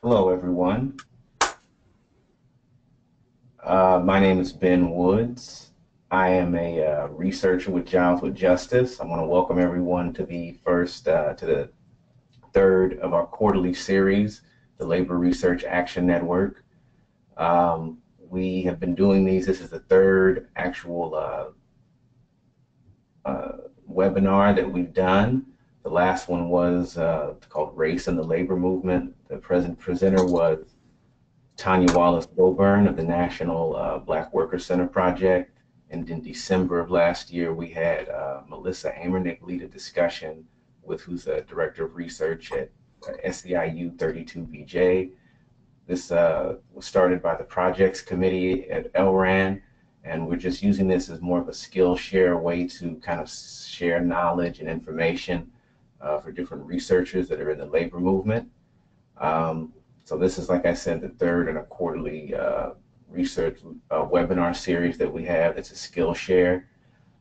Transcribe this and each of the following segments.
Hello, everyone. My name is Ben Woods. I am a researcher with Jobs with Justice. I want to welcome everyone to the third of our quarterly series, the Labor Research Action Network. We have been doing these. This is the third actual webinar that we've done. The last one was called Race and the Labor Movement. The presenter was Tanya Wallace-Goburn of the National Black Worker Center Project. And in December of last year, we had Melissa Amernick lead a discussion who's a director of research at SEIU 32BJ. This was started by the projects committee at LRAN, and we're just using this as more of a skill share way to kind of share knowledge and information for different researchers that are in the labor movement. So this is, like I said, the third in a quarterly research webinar series that we have. It's a skill share.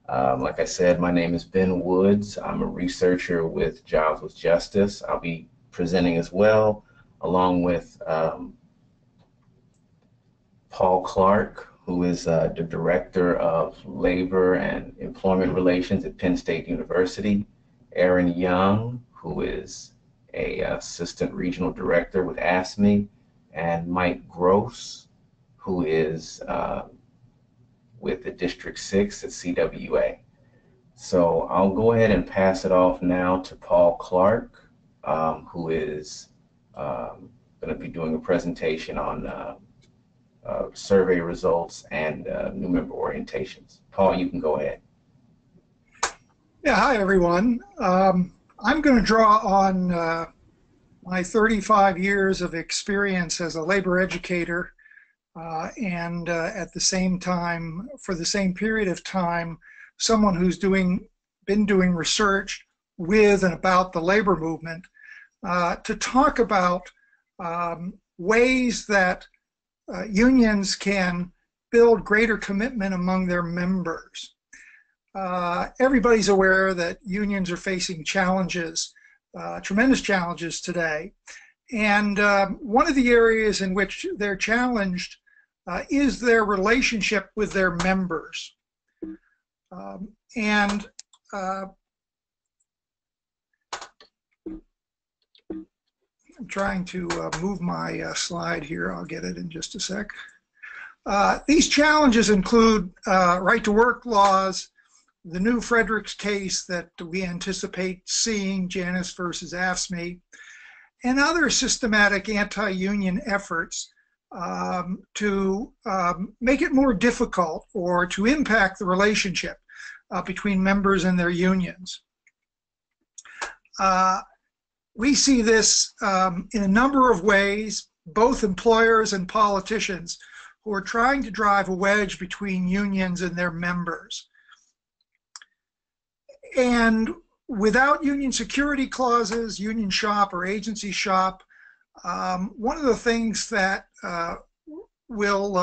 Like I said, my name is Ben Woods. I'm a researcher with Jobs with Justice. I'll be presenting as well, along with Paul Clark, who is the Director of Labor and Employment Relations at Penn State University, Erin Young, who is a Assistant Regional Director with AFSCME, and Mike Gross, who is with the District 6 at CWA. So I'll go ahead and pass it off now to Paul Clark, who is going to be doing a presentation on survey results and new member orientations. Paul, you can go ahead. Yeah, hi everyone. I'm going to draw on my 35 years of experience as a labor educator and at the same time, for the same period of time, someone who's been doing research with and about the labor movement to talk about ways that unions can build greater commitment among their members. Everybody's aware that unions are facing challenges, tremendous challenges today. And one of the areas in which they're challenged is their relationship with their members. I'm trying to move my slide here. I'll get it in just a sec. These challenges include right-to-work laws, the new Fredericks case that we anticipate seeing, Janus versus AFSCME, and other systematic anti-union efforts to make it more difficult or to impact the relationship between members and their unions. We see this in a number of ways, both employers and politicians who are trying to drive a wedge between unions and their members. And without union security clauses, union shop or agency shop, one of the things that will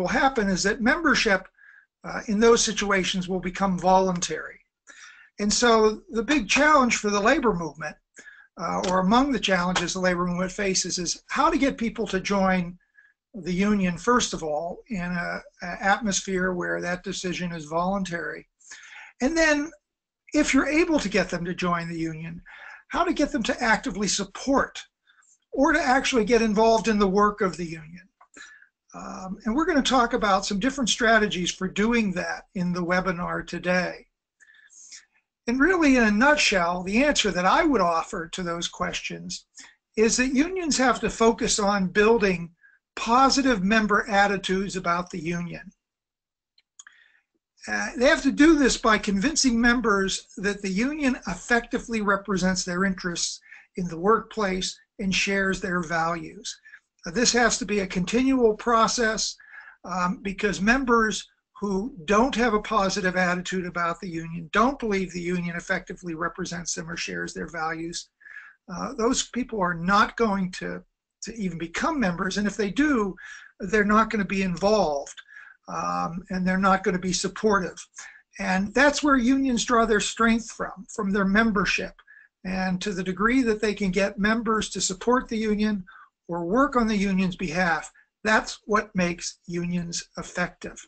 happen is that membership in those situations will become voluntary. And so the big challenge for the labor movement, or among the challenges the labor movement faces, is how to get people to join the union, first of all, in an atmosphere where that decision is voluntary. And then, if you're able to get them to join the union, how to get them to actively support or to actually get involved in the work of the union. And we're going to talk about some different strategies for doing that in the webinar today. And really, in a nutshell, the answer that I would offer to those questions is that unions have to focus on building positive member attitudes about the union. They have to do this by convincing members that the union effectively represents their interests in the workplace and shares their values. This has to be a continual process because members who don't have a positive attitude about the union, don't believe the union effectively represents them or shares their values, those people are not going to even become members. And if they do, they're not going to be involved. And they're not going to be supportive. And that's where unions draw their strength from their membership. And to the degree that they can get members to support the union or work on the union's behalf. That's what makes unions effective.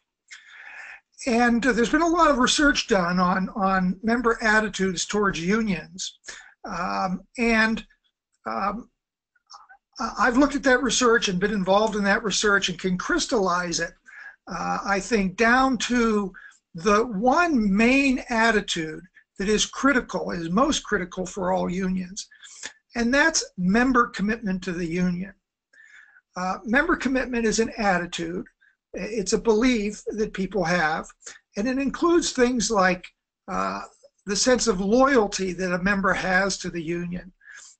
And there's been a lot of research done on member attitudes towards unions. I've looked at that research and been involved in that research and can crystallize it, I think, down to the one main attitude that is critical, is most critical for all unions, and that's member commitment to the union. Member commitment is an attitude. It's a belief that people have, and it includes things like the sense of loyalty that a member has to the union,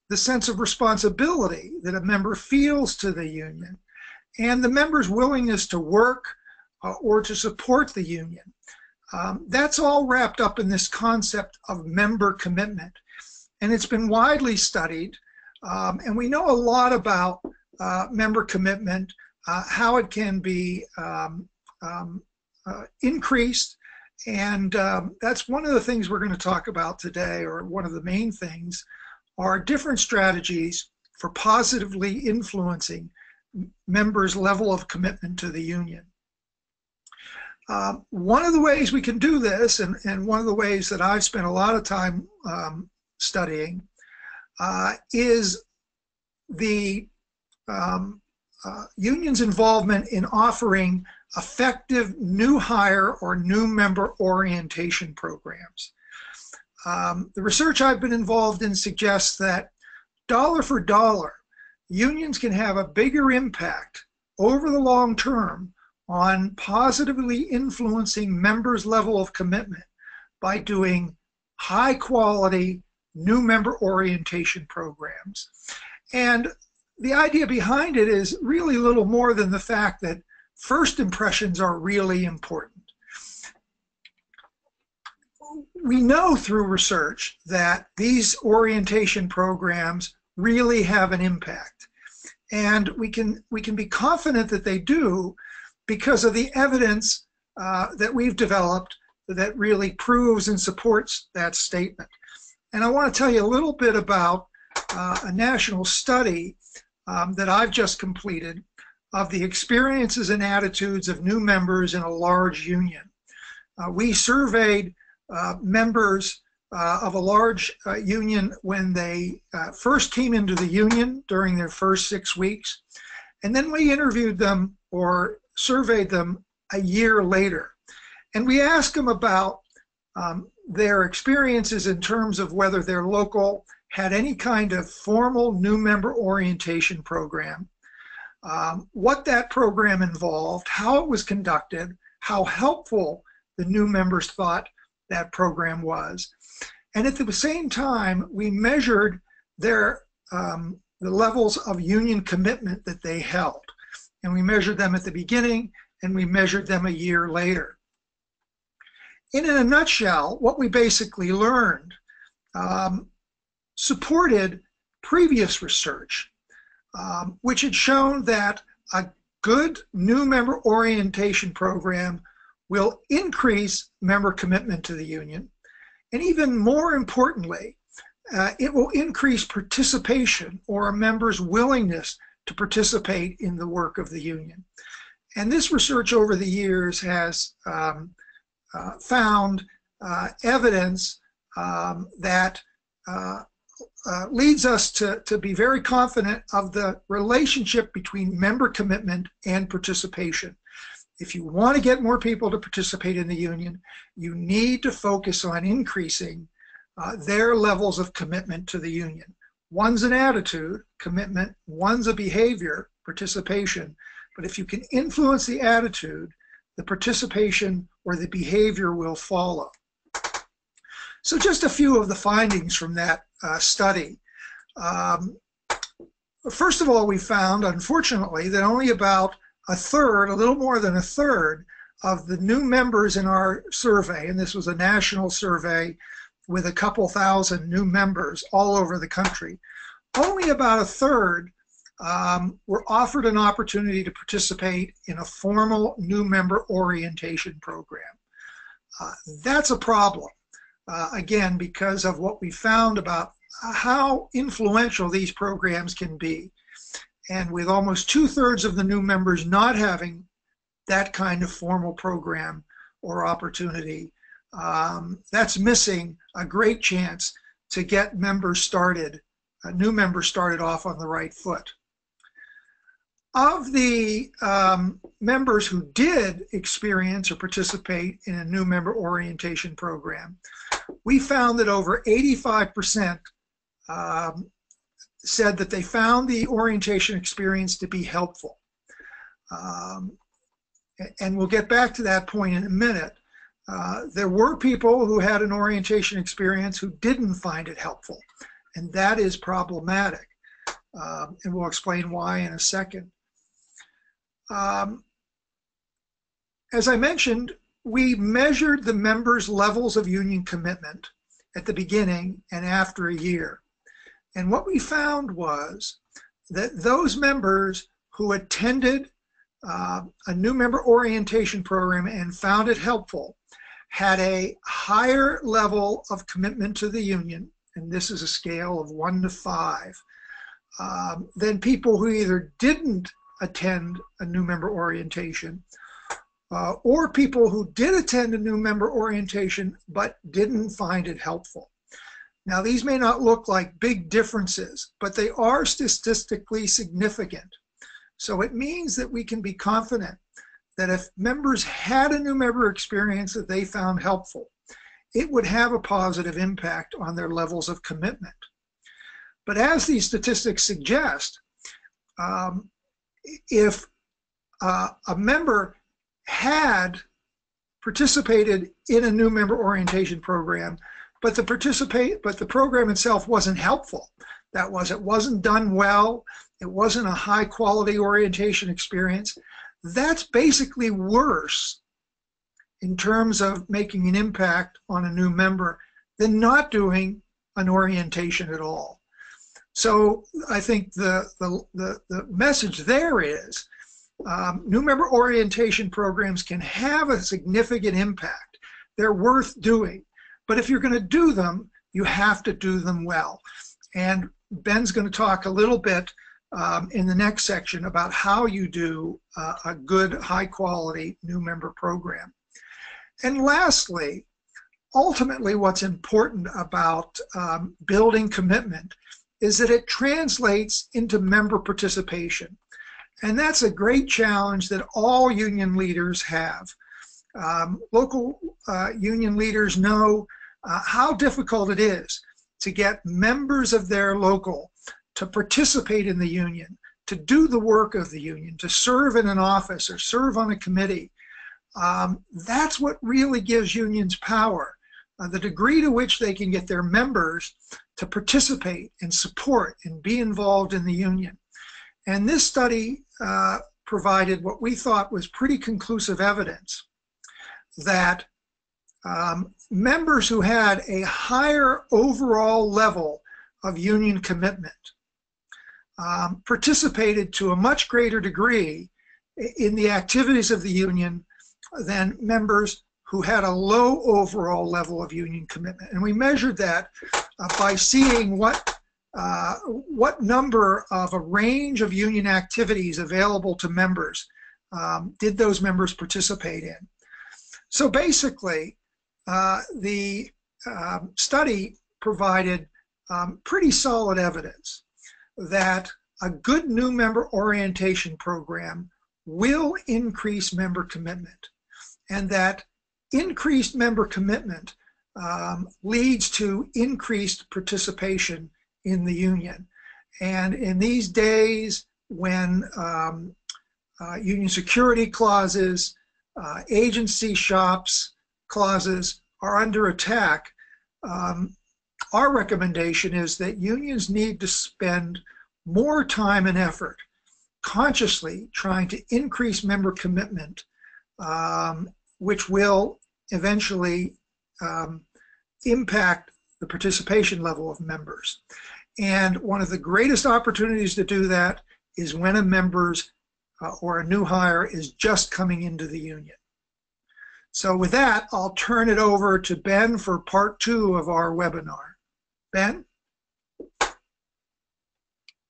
the sense of responsibility that a member feels to the union, and the member's willingness to work or to support the union. That's all wrapped up in this concept of member commitment. And it's been widely studied, and we know a lot about member commitment, how it can be increased, and that's one of the things we're going to talk about today, or one of the main things, are different strategies for positively influencing members' level of commitment to the union. One of the ways we can do this, and one of the ways that I've spent a lot of time studying, is the union's involvement in offering effective new hire or new member orientation programs. The research I've been involved in suggests that dollar for dollar, unions can have a bigger impact over the long term on positively influencing members' level of commitment by doing high quality new member orientation programs. And the idea behind it is really little more than the fact that first impressions are really important. We know through research that these orientation programs really have an impact, and we can be confident that they do because of the evidence that we've developed that really proves and supports that statement. And I want to tell you a little bit about a national study that I've just completed of the experiences and attitudes of new members in a large union. We surveyed members of a large union when they first came into the union during their first 6 weeks, and then we interviewed them or surveyed them a year later. And we asked them about their experiences in terms of whether their local had any kind of formal new member orientation program, what that program involved, how it was conducted, how helpful the new members thought that program was. And at the same time, we measured their the levels of union commitment that they held. And we measured them at the beginning, and we measured them a year later. In a nutshell, what we basically learned supported previous research, which had shown that a good new member orientation program will increase member commitment to the union, and even more importantly, it will increase participation, or a member's willingness to participate in the work of the union. And this research over the years has found evidence that leads us to be very confident of the relationship between member commitment and participation. If you want to get more people to participate in the union, you need to focus on increasing their levels of commitment to the union. One's an attitude, commitment, one's a behavior, participation. But if you can influence the attitude, the participation or the behavior will follow. So just a few of the findings from that study. First of all, we found, unfortunately, that only about a third, a little more than a third, of the new members in our survey, and this was a national survey with a couple thousand new members all over the country, only about a third were offered an opportunity to participate in a formal new member orientation program. That's a problem, again, because of what we found about how influential these programs can be. And with almost 2/3 of the new members not having that kind of formal program or opportunity, that's missing a great chance to get members started, new members started off on the right foot. Of the members who did experience or participate in a new member orientation program, we found that over 85% said that they found the orientation experience to be helpful. And we'll get back to that point in a minute. There were people who had an orientation experience who didn't find it helpful, and that is problematic. And we'll explain why in a second. As I mentioned, we measured the members' levels of union commitment at the beginning and after a year. And what we found was that those members who attended a new member orientation program and found it helpful had a higher level of commitment to the union, and this is a scale of 1 to 5, than people who either didn't attend a new member orientation or people who did attend a new member orientation but didn't find it helpful. Now, these may not look like big differences, but they are statistically significant. So it means that we can be confident that if members had a new member experience that they found helpful, it would have a positive impact on their levels of commitment. But as these statistics suggest, if a member had participated in a new member orientation program, but the program itself wasn't helpful, it wasn't done well, it wasn't a high quality orientation experience, that's basically worse in terms of making an impact on a new member than not doing an orientation at all. So I think the message there is new member orientation programs can have a significant impact. They're worth doing. But if you're going to do them, you have to do them well. And Ben's going to talk a little bit in the next section about how you do a good, high-quality new member program. And lastly, ultimately what's important about building commitment is that it translates into member participation. And that's a great challenge that all union leaders have. Local union leaders know how difficult it is to get members of their local to participate in the union, to do the work of the union, to serve in an office or serve on a committee. That's what really gives unions power, the degree to which they can get their members to participate and support and be involved in the union. And this study provided what we thought was pretty conclusive evidence that members who had a higher overall level of union commitment participated to a much greater degree in the activities of the union than members who had a low overall level of union commitment. And we measured that by seeing what number of a range of union activities available to members did those members participate in. So basically, the study provided pretty solid evidence that a good new member orientation program will increase member commitment, and that increased member commitment leads to increased participation in the union. And in these days when union security clauses, agency shops clauses are under attack, our recommendation is that unions need to spend more time and effort consciously trying to increase member commitment, which will eventually impact the participation level of members. And one of the greatest opportunities to do that is when a member's or a new hire is just coming into the union. So with that, I'll turn it over to Ben for part 2 of our webinar. Ben?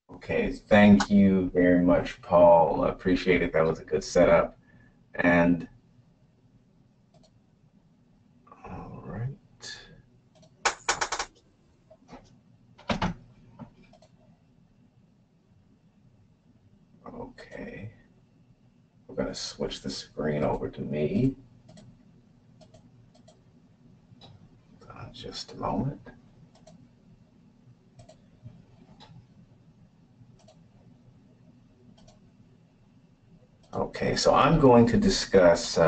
Okay, thank you very much, Paul. I appreciate it. That was a good setup. And all right. Okay. We're going to switch the screen over to me. Just a moment. Okay, so I'm going to discuss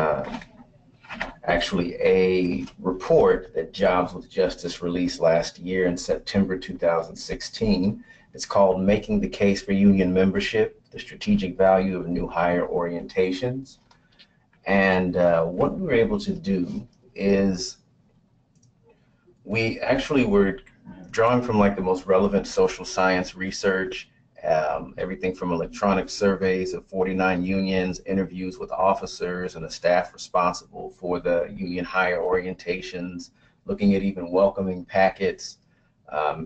actually a report that Jobs with Justice released last year in September 2016. It's called Making the Case for Union Membership, the Strategic Value of New Hire Orientations. And what we were able to do is we actually were drawing from like the most relevant social science research, everything from electronic surveys of 49 unions, interviews with officers and the staff responsible for the union hire orientations, looking at even welcoming packets,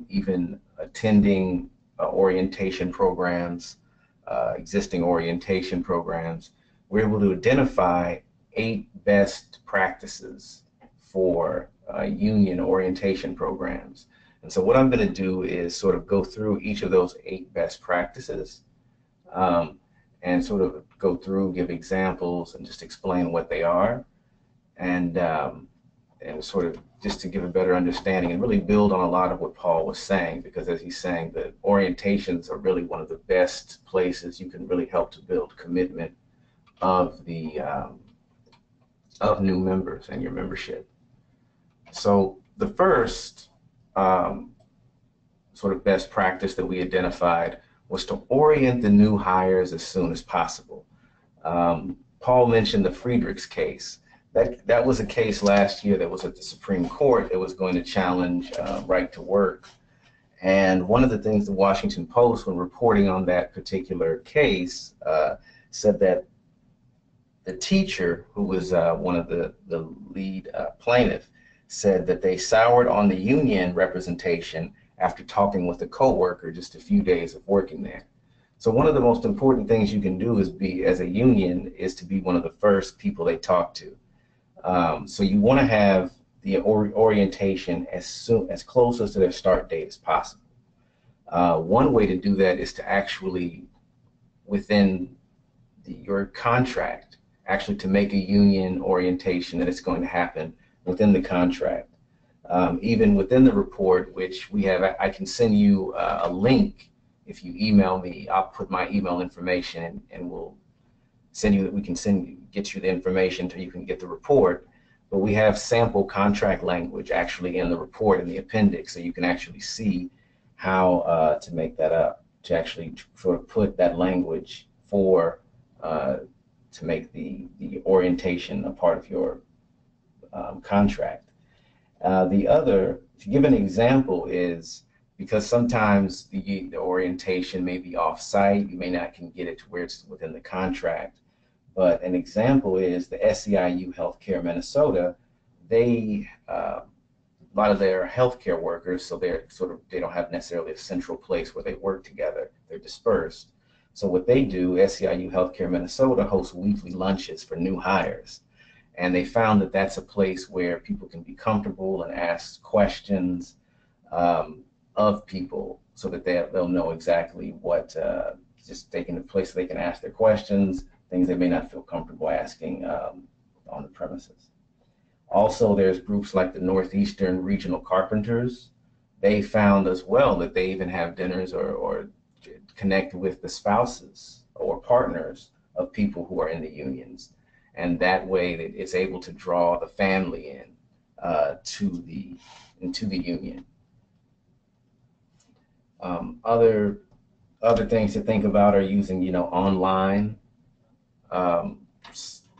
even attending orientation programs, existing orientation programs. We're able to identify 8 best practices for union orientation programs. And so what I'm going to do is sort of go through each of those 8 best practices, and sort of go through, give examples, and just explain what they are, and sort of just to give a better understanding and really build on a lot of what Paul was saying, because as he's saying, the orientations are really one of the best places you can really help to build commitment of the of new members and your membership. So the first sort of best practice that we identified was to orient the new hires as soon as possible. Paul mentioned the Friedrichs case. That was a case last year that was at the Supreme Court that was going to challenge right to work. And one of the things the Washington Post, when reporting on that particular case, said that the teacher, who was one of the lead plaintiffs, said that they soured on the union representation after talking with a coworker just a few days of working there. So one of the most important things you can do as a union is to be one of the first people they talk to. So you want to have the orientation as close to their start date as possible. One way to do that is to actually, within your contract, actually to make a union orientation that it's going to happen within the contract. Even within the report, which we have, I can send you a link. If you email me, I'll put my email information and we'll send you, get you the information so you can get the report. But we have sample contract language actually in the report in the appendix, so you can actually see how to make that up, to actually sort of put that language for to make the orientation a part of your contract. The other, to give an example, is because sometimes the orientation may be off-site, you may not can get it to where it's within the contract. But an example is the SEIU Healthcare Minnesota. They a lot of their healthcare workers, so they don't have necessarily a central place where they work together. They're dispersed. So what they do, SEIU Healthcare Minnesota hosts weekly lunches for new hires. And they found that that's a place where people can be comfortable and ask questions of people, so that they'll know exactly what, just taking a place so they can ask their questions, things they may not feel comfortable asking on the premises. Also, there's groups like the Northeastern Regional Carpenters. They found as well that they even have dinners or connect with the spouses or partners of people who are in the unions. And that way that it's able to draw the family in into the union. Other things to think about are using, online,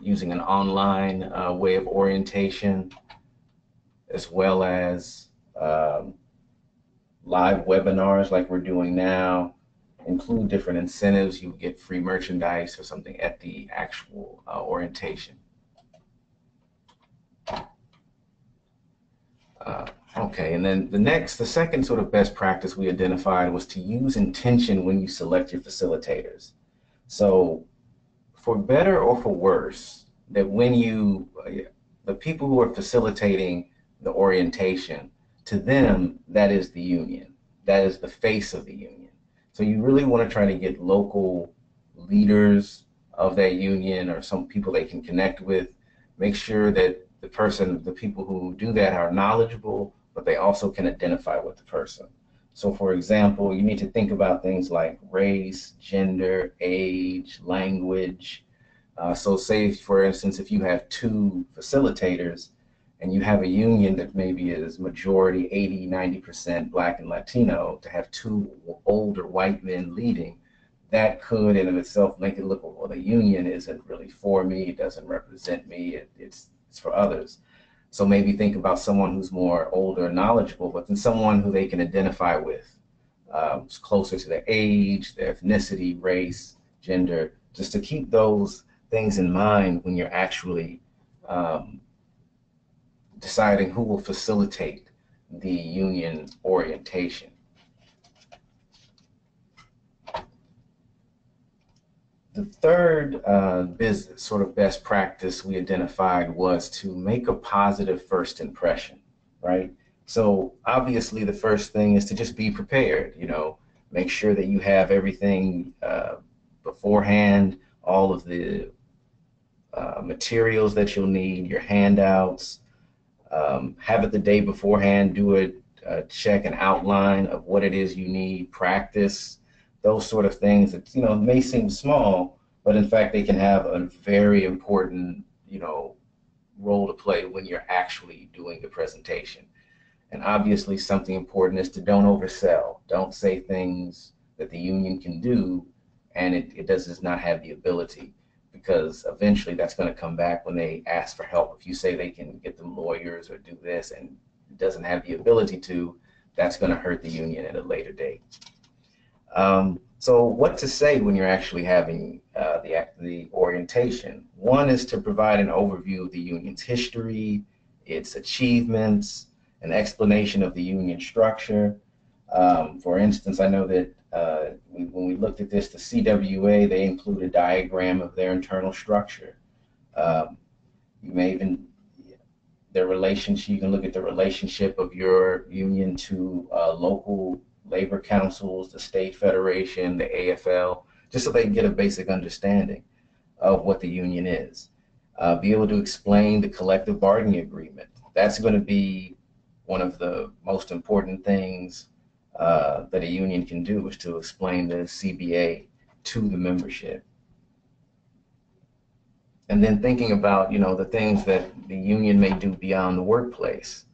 using an online way of orientation, as well as live webinars like we're doing now. Include different incentives. You get free merchandise or something at the actual orientation. Okay, and then the second sort of best practice we identified was to use intention when you select your facilitators. So for better or for worse, that when you, the people who are facilitating the orientation, to them, that is the union. That is the face of the union. So you really want to try to get local leaders of that union or some people they can connect with. Make sure that the people who do that are knowledgeable, but they also can identify with the person. So for example, you need to think about things like race, gender, age, language. So say, for instance, if you have two facilitators and you have a union that maybe is majority 80, 90% Black and Latino, to have two older white men leading, that could in of itself make it look, well, the union isn't really for me, it doesn't represent me, it's for others. So maybe think about someone who's more older and knowledgeable, but then someone who they can identify with, closer to their age, their ethnicity, race, gender, just to keep those things in mind when you're actually deciding who will facilitate the union orientation. The third sort of best practice we identified was to make a positive first impression, right? So obviously the first thing is to just be prepared, make sure that you have everything beforehand, all of the materials that you'll need, your handouts, have it the day beforehand, do a check and outline of what it is you need, practice, those sort of things that, may seem small, but in fact, they can have a very important, role to play when you're actually doing the presentation. And obviously something important is to don't oversell. Don't say things that the union can do and it does not have the ability, because eventually that's going to come back when they ask for help. If you say they can get them lawyers or do this and it doesn't have the ability to, that's going to hurt the union at a later date. So what to say when you're actually having the orientation? One is to provide an overview of the union's history, its achievements, an explanation of the union structure. For instance, I know that when we looked at this, the CWA, they include a diagram of their internal structure. You may even, their relationship, you can look at the relationship of your union to local labor councils, the state federation, the AFL, just so they can get a basic understanding of what the union is. Be able to explain the collective bargaining agreement. That's going to be one of the most important things that a union can do, is to explain the CBA to the membership. And then thinking about, the things that the union may do beyond the workplace.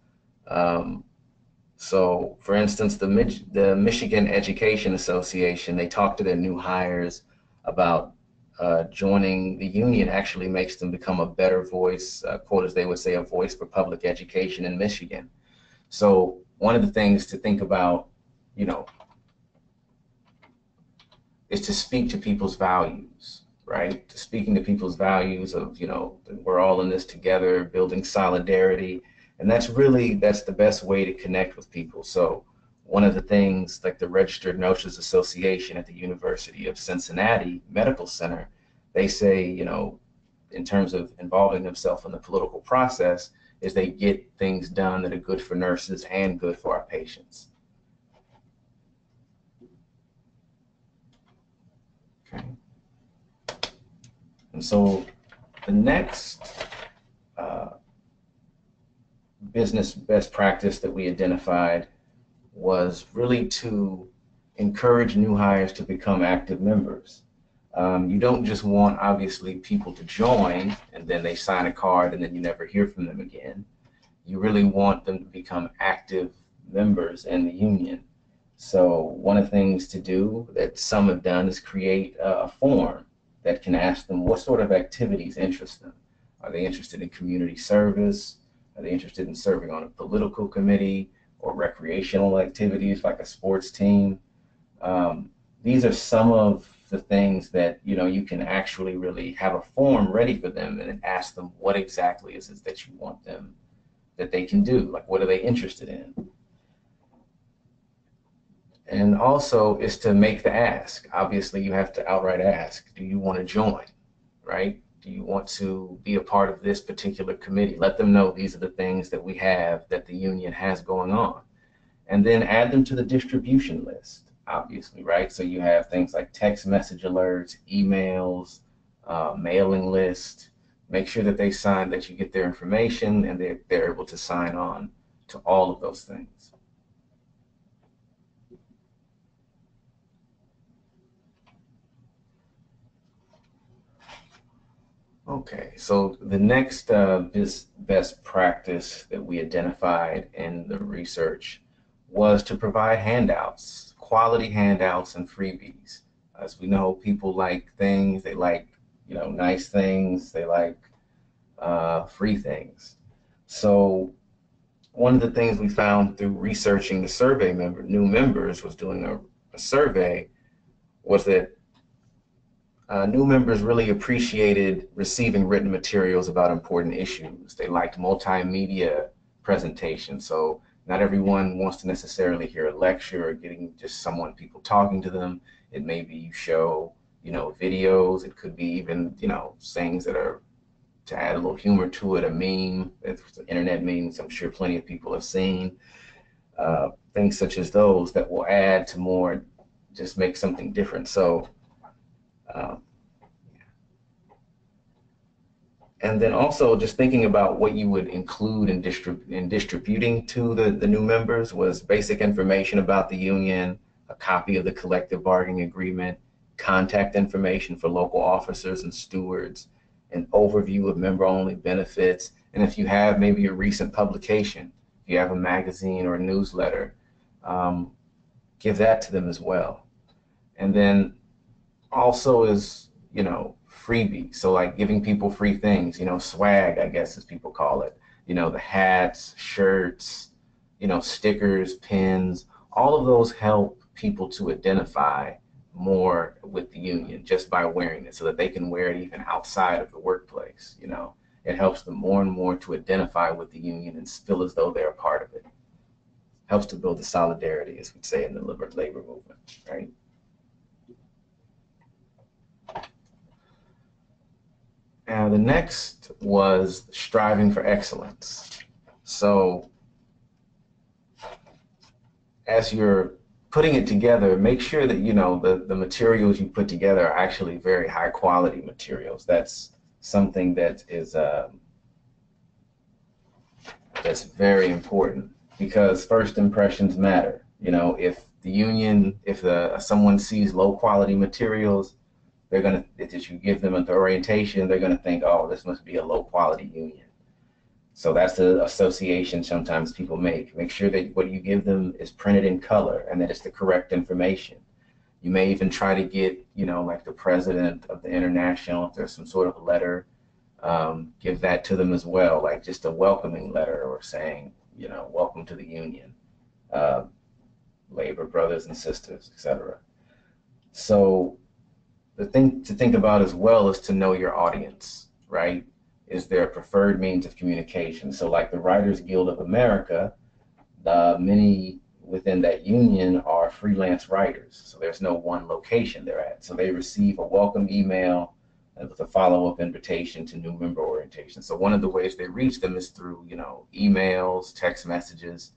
So for instance, the Michigan Education Association, they talk to their new hires about joining the union actually makes them become a better voice, quote as they would say, a voice for public education in Michigan. So one of the things to think about, is to speak to people's values, right? To speaking to people's values of, we're all in this together, building solidarity. And that's the best way to connect with people. So one of the things, like the Registered Nurses Association at the University of Cincinnati Medical Center, they say, in terms of involving themselves in the political process, is they get things done that are good for nurses and good for our patients. Okay. And so the next business best practice that we identified was really to encourage new hires to become active members. You don't just want, obviously, people to join and then they sign a card and then you never hear from them again. You really want them to become active members in the union. So one of the things to do that some have done is create a form that can ask them what sort of activities interest them. Are they interested in community service? Are they interested in serving on a political committee or recreational activities like a sports team? These are some of the things that you can actually really have a form ready for them and ask them what exactly is it that you want them, that they can do, like what are they interested in. And also is to make the ask. Obviously, you have to outright ask, do you want to join, right? Do you want to be a part of this particular committee? Let them know these are the things that we have that the union has going on. And then add them to the distribution list, obviously, right? So you have things like text message alerts, emails, mailing list. Make sure that they sign, that you get their information and they're able to sign on to all of those things. Okay, so the next best practice that we identified in the research was to provide handouts, quality handouts and freebies. As we know, people like things, they like, nice things, they like free things. So one of the things we found through researching the survey new members was doing a survey was that new members really appreciated receiving written materials about important issues. They liked multimedia presentations. So not everyone wants to necessarily hear a lecture or getting just people talking to them. It may be you show, videos. It could be even, things that are to add a little humor to it, a meme. It's internet memes I'm sure plenty of people have seen. Things such as those that will add to more, just make something different. So and then also just thinking about what you would include in distributing to the new members was basic information about the union, a copy of the collective bargaining agreement, contact information for local officers and stewards, an overview of member-only benefits, and if you have maybe a recent publication, if you have a magazine or a newsletter, give that to them as well. And then also is, freebies. So like giving people free things, swag, I guess as people call it, the hats, shirts, stickers, pins, all of those help people to identify more with the union just by wearing it so that they can wear it even outside of the workplace. It helps them more and more to identify with the union and feel as though they're a part of it. Helps to build the solidarity, as we'd say in the labor movement, right? Now, the next was striving for excellence. So as you're putting it together, make sure that, the materials you put together are actually very high quality materials. That's something that is, that's very important because first impressions matter. If the union, if someone sees low quality materials, they're going to, if you give them an orientation, they're going to think, oh, this must be a low quality union. So that's the association sometimes people make. Make sure that what you give them is printed in color and that it's the correct information. You may even try to get, like the president of the international, if there's some sort of letter, give that to them as well, like just a welcoming letter or saying, welcome to the union, labor brothers and sisters, etc. So the thing to think about as well is to know your audience, right? Is there a preferred means of communication? So like the Writers Guild of America, many within that union are freelance writers. So there's no one location they're at. So they receive a welcome email with a follow-up invitation to new member orientation. So one of the ways they reach them is through, emails, text messages,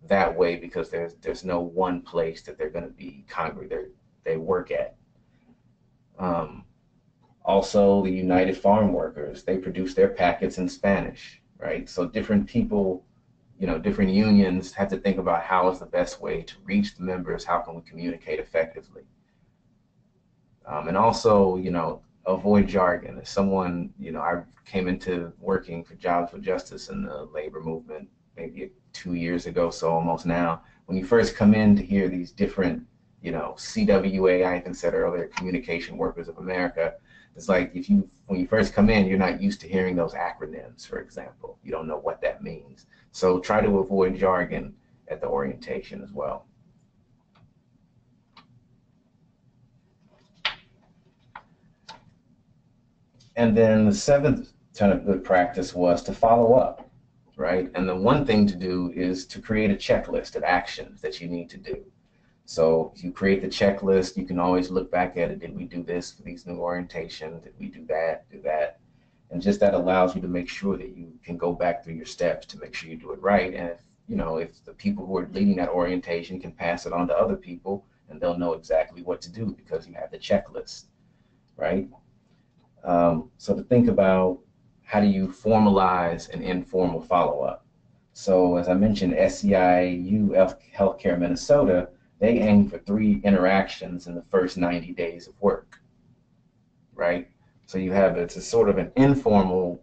that way, because there's no one place that they're going to be they work at. Also, the United Farm Workers, they produce their packets in Spanish, right? So different people, different unions have to think about how is the best way to reach the members, how can we communicate effectively? And also, avoid jargon. As someone, I came into working for Jobs for Justice in the labor movement maybe 2 years ago, so almost now. When you first come in to hear these different, CWA, I even said earlier, Communication Workers of America, it's like when you first come in, you're not used to hearing those acronyms, for example. You don't know what that means. So try to avoid jargon at the orientation as well. And then the seventh kind of good practice was to follow up, right? And the one thing to do is to create a checklist of actions that you need to do. So if you create the checklist, you can always look back at it. Did we do this for these new orientations? Did we do that? Do that? And just that allows you to make sure that you can go back through your steps to make sure you do it right. And if, you know, if the people who are leading that orientation can pass it on to other people, and they'll know exactly what to do because you have the checklist, right? So to think about, how do you formalize an informal follow-up? So as I mentioned, SEIU Healthcare Minnesota, they aim for 3 interactions in the first 90 days of work, right? So you have, it's a sort of an informal,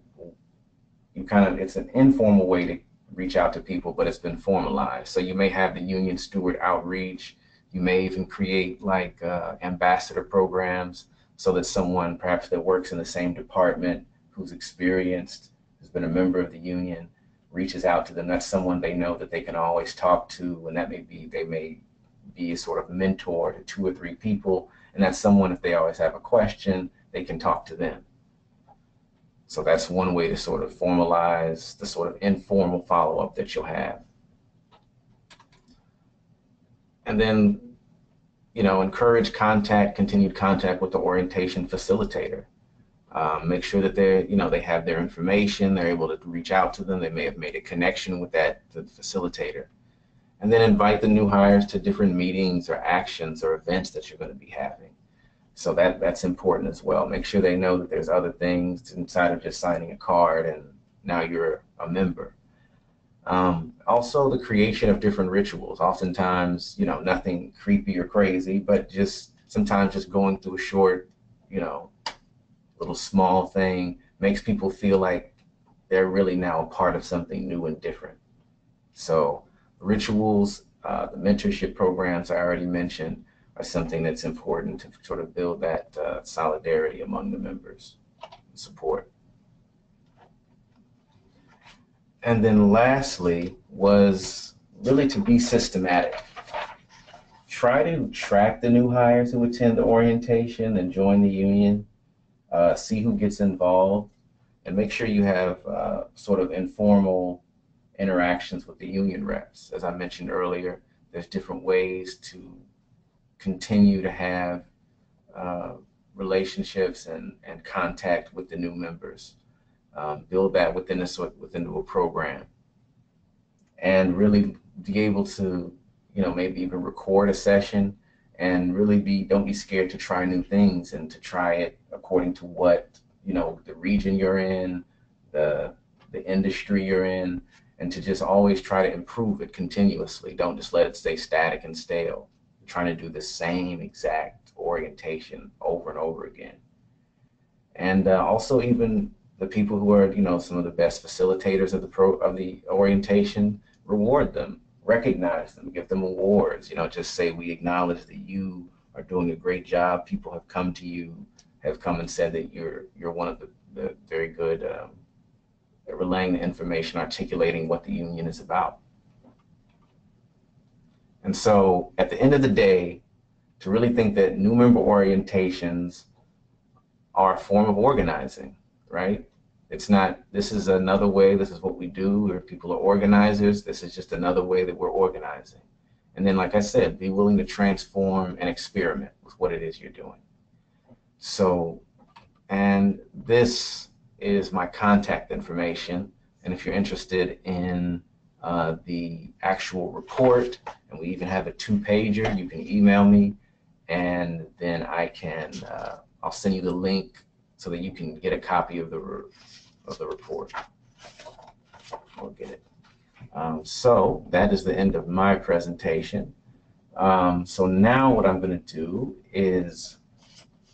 it's an informal way to reach out to people, but it's been formalized. So you may have the union steward outreach. You may even create like ambassador programs so that someone perhaps that works in the same department who's experienced, who's been a member of the union, reaches out to them. That's someone they know that they can always talk to, and that may be, they may be a sort of mentor to 2 or 3 people, and that's someone, if they always have a question, they can talk to them. So that's one way to sort of formalize the sort of informal follow-up that you'll have. And then, you know, encourage continued contact with the orientation facilitator. Make sure that they're, you know, they have their information, they're able to reach out to them, they may have made a connection with the facilitator. And then invite the new hires to different meetings or actions or events that you're going to be having. So that's important as well. Make sure they know that there's other things inside of just signing a card and now you're a member. Also the creation of different rituals. Oftentimes, you know, nothing creepy or crazy, but just sometimes just going through a short, you know, little small thing makes people feel like they're really now a part of something new and different. So rituals, the mentorship programs I already mentioned are something that's important to sort of build that solidarity among the members, support. And then lastly was really to be systematic. Try to track the new hires who attend the orientation and join the union, see who gets involved, and make sure you have sort of informal interactions with the union reps. As I mentioned earlier, there's different ways to continue to have relationships and contact with the new members. Build that within a program, and really be able to, you know, maybe even record a session, and really don't be scared to try new things and to try it according to what, you know, the region you're in, the industry you're in, and to just always try to improve it continuously. Don't just let it stay static and stale. You're trying to do the same exact orientation over and over again. And also even the people who are, you know, some of the best facilitators of the orientation, reward them, recognize them, give them awards. You know, just say, we acknowledge that you are doing a great job. People have come to you, have come and said that you're one of the very good at relaying the information, articulating what the union is about. And so at the end of the day, to really think that new member orientations are a form of organizing, right? It's not, this is another way, this is what we do, or people are organizers, this is just another way that we're organizing. And then, like I said, be willing to transform and experiment with what it is you're doing. So, and this is my contact information. And if you're interested in the actual report, and we even have a 2-pager, you can email me, and then I can, I'll send you the link so that you can get a copy of the report. I'll get it. So that is the end of my presentation. So now what I'm going to do is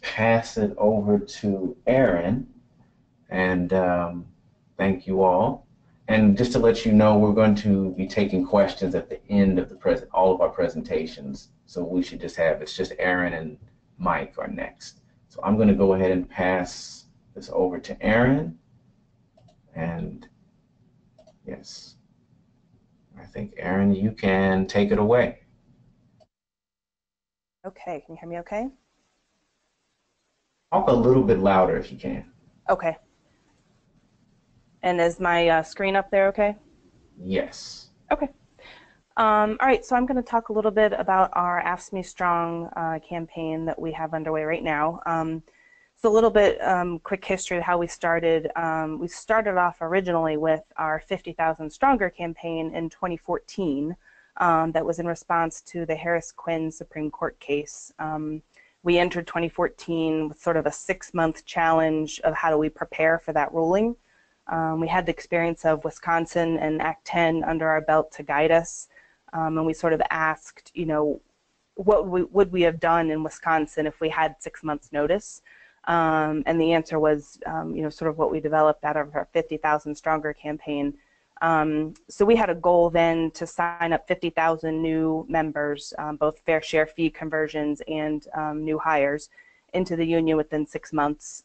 pass it over to Erin, and thank you all. And just to let you know, we're going to be taking questions at the end of all of our presentations. So we should just have, it's just Erin and Mike are next. So I'm going to go ahead and pass this over to Erin. And yes, I think, Erin, you can take it away. Okay, can you hear me okay? Talk a little bit louder if you can. Okay. And is my screen up there okay? Yes. Okay. All right, so I'm going to talk a little bit about our AFSCME Strong campaign that we have underway right now. So a little bit quick history of how we started. We started off originally with our 50,000 Stronger campaign in 2014 that was in response to the Harris-Quinn Supreme Court case. We entered 2014 with sort of a 6-month challenge of how do we prepare for that ruling. We had the experience of Wisconsin and Act 10 under our belt to guide us. And we sort of asked, you know, what would we have done in Wisconsin if we had 6 months notice? And the answer was, you know, sort of what we developed out of our 50,000 Stronger campaign. So we had a goal then to sign up 50,000 new members, both fair share fee conversions and new hires into the union within 6 months.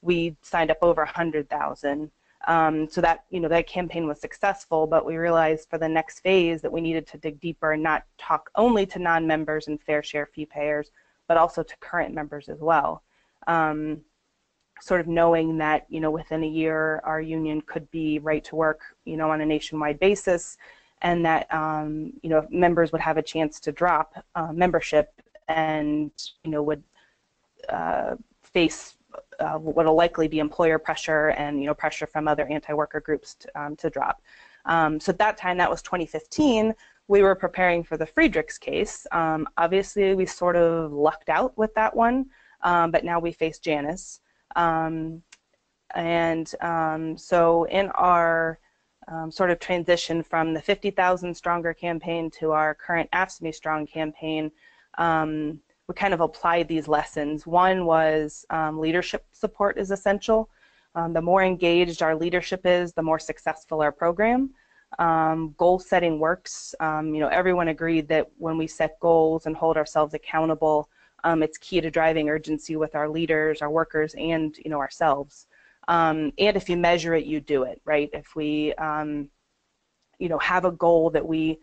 We signed up over 100,000. So that, you know, that campaign was successful, but we realized for the next phase that we needed to dig deeper and not talk only to non-members and fair share fee payers, but also to current members as well. Sort of knowing that, you know, within a year our union could be right to work, you know, on a nationwide basis, and that, you know, members would have a chance to drop membership and, you know, would face what will likely be employer pressure and, you know, pressure from other anti-worker groups to drop. So at that time, that was 2015, we were preparing for the Friedrichs case. Obviously, we sort of lucked out with that one, but now we face Janus. So in our sort of transition from the 50,000 Stronger campaign to our current AFSCME Strong campaign, we kind of applied these lessons. One was leadership support is essential. The more engaged our leadership is, the more successful our program. Goal setting works. You know, everyone agreed that when we set goals and hold ourselves accountable, it's key to driving urgency with our leaders, our workers, and, you know, ourselves. And if you measure it, you do it, right? If we, you know, have a goal that we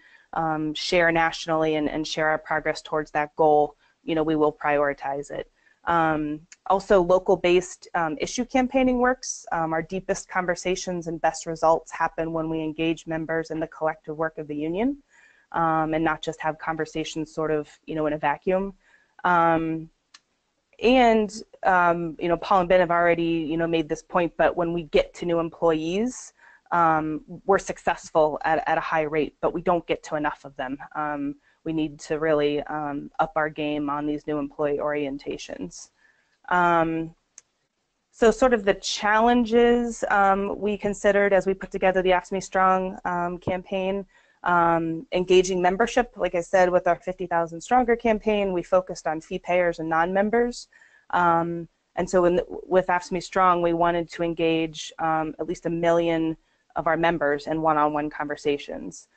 share nationally and share our progress towards that goal, you know, we will prioritize it. Also, local-based issue campaigning works. Our deepest conversations and best results happen when we engage members in the collective work of the union, and not just have conversations sort of, you know, in a vacuum. You know, Paul and Ben have already, you know, made this point, but when we get to new employees, we're successful at a high rate, but we don't get to enough of them. We need to really up our game on these new employee orientations. So sort of the challenges we considered as we put together the AFSCME Strong campaign, engaging membership. Like I said, with our 50,000 Stronger campaign, we focused on fee payers and non-members. And so with AFSCME Strong, we wanted to engage at least 1 million of our members in one-on-one conversations.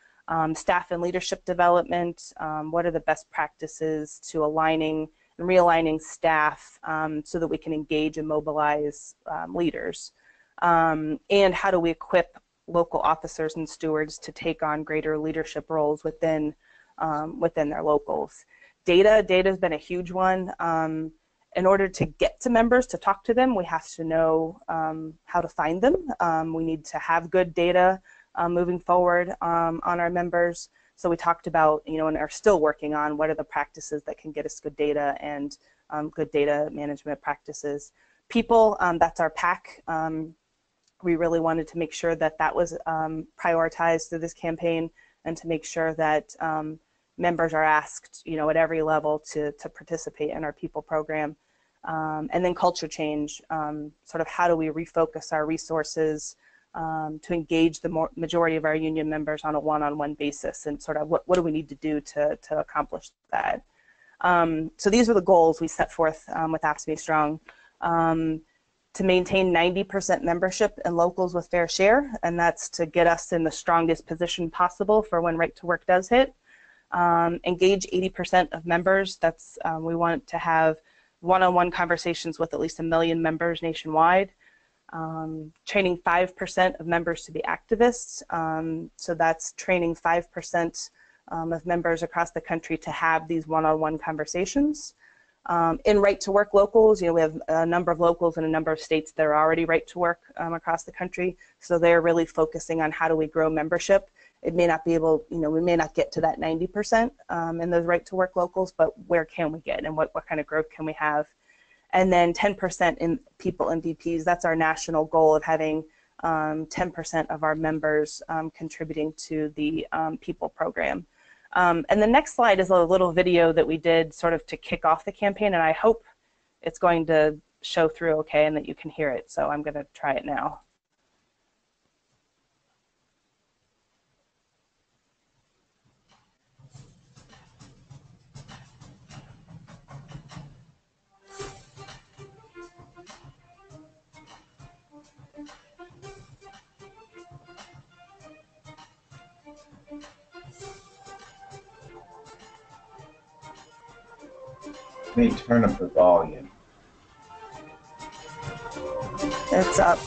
Staff and leadership development, what are the best practices to aligning and realigning staff so that we can engage and mobilize leaders? And how do we equip local officers and stewards to take on greater leadership roles within their locals? Data has been a huge one. In order to get to members, to talk to them, we have to know how to find them. We need to have good data moving forward on our members. So we talked about, you know, and are still working on what are the practices that can get us good data and good data management practices. People, that's our PAC. We really wanted to make sure that that was prioritized through this campaign, and to make sure that members are asked, you know, at every level to participate in our people program. And then culture change, sort of how do we refocus our resources to engage the majority of our union members on a one-on-one basis, and sort of what do we need to do to accomplish that. So these are the goals we set forth with AFSCME Strong. To maintain 90% membership in locals with fair share, and that's to get us in the strongest position possible for when right to work does hit. Engage 80% of members. That's we want to have one-on-one conversations with at least 1 million members nationwide. Training 5% of members to be activists. So that's training 5% of members across the country to have these one-on-one conversations. In right-to-work locals, we have a number of locals in a number of states that are already right-to-work across the country, so they're really focusing on how do we grow membership. It may not be able, we may not get to that 90% in those right-to-work locals, but where can we get, and what kind of growth can we have? And then 10% in people MVPs, that's our national goal of having 10% of our members contributing to the people program. And the next slide is a little video that we did sort of to kick off the campaign, and I hope it's going to show through okay and that you can hear it, so I'm going to try it now. Let me turn up the volume. It's up.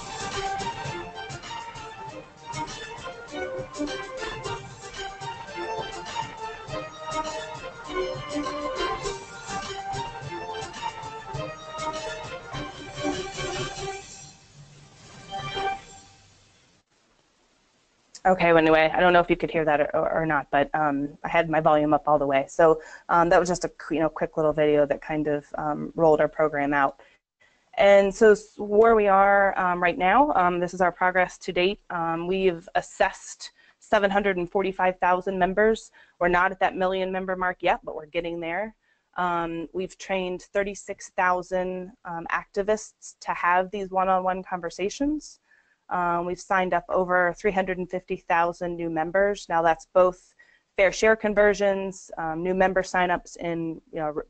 Okay, well, anyway, I don't know if you could hear that or not, but I had my volume up all the way. So that was just a quick little video that kind of rolled our program out. And so where we are right now, this is our progress to date. We've assessed 745,000 members. We're not at that million member mark yet, but we're getting there. We've trained 36,000 activists to have these one-on-one conversations. We've signed up over 350,000 new members. Now that's both fair share conversions, new member signups in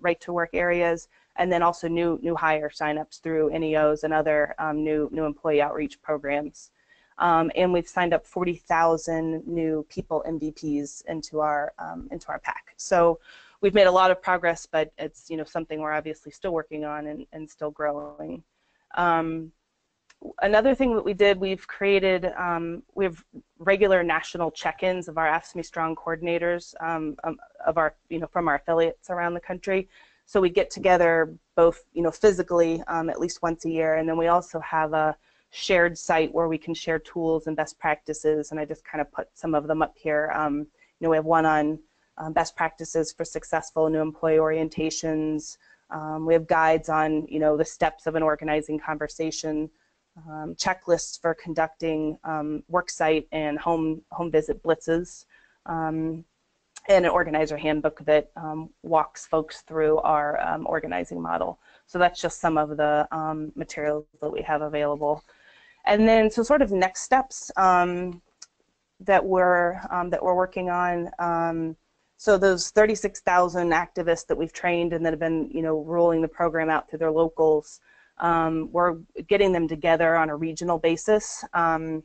right-to-work areas, and then also new hire signups through NEOs and other new employee outreach programs. And we've signed up 40,000 new people MVPs into our pack. So we've made a lot of progress, but it's something we're obviously still working on and still growing. Another thing that we did, we've created, we have regular national check-ins of our AFSCME Strong coordinators of our, from our affiliates around the country. So we get together both, physically at least once a year, and then we also have a shared site where we can share tools and best practices, and I just kind of put some of them up here. We have one on best practices for successful new employee orientations. We have guides on, the steps of an organizing conversation. Checklists for conducting worksite and home visit blitzes, and an organizer handbook that walks folks through our organizing model. So that's just some of the materials that we have available. And then, so sort of next steps that we're working on. So those 36,000 activists that we've trained and that have been, rolling the program out through their locals. We're getting them together on a regional basis, kind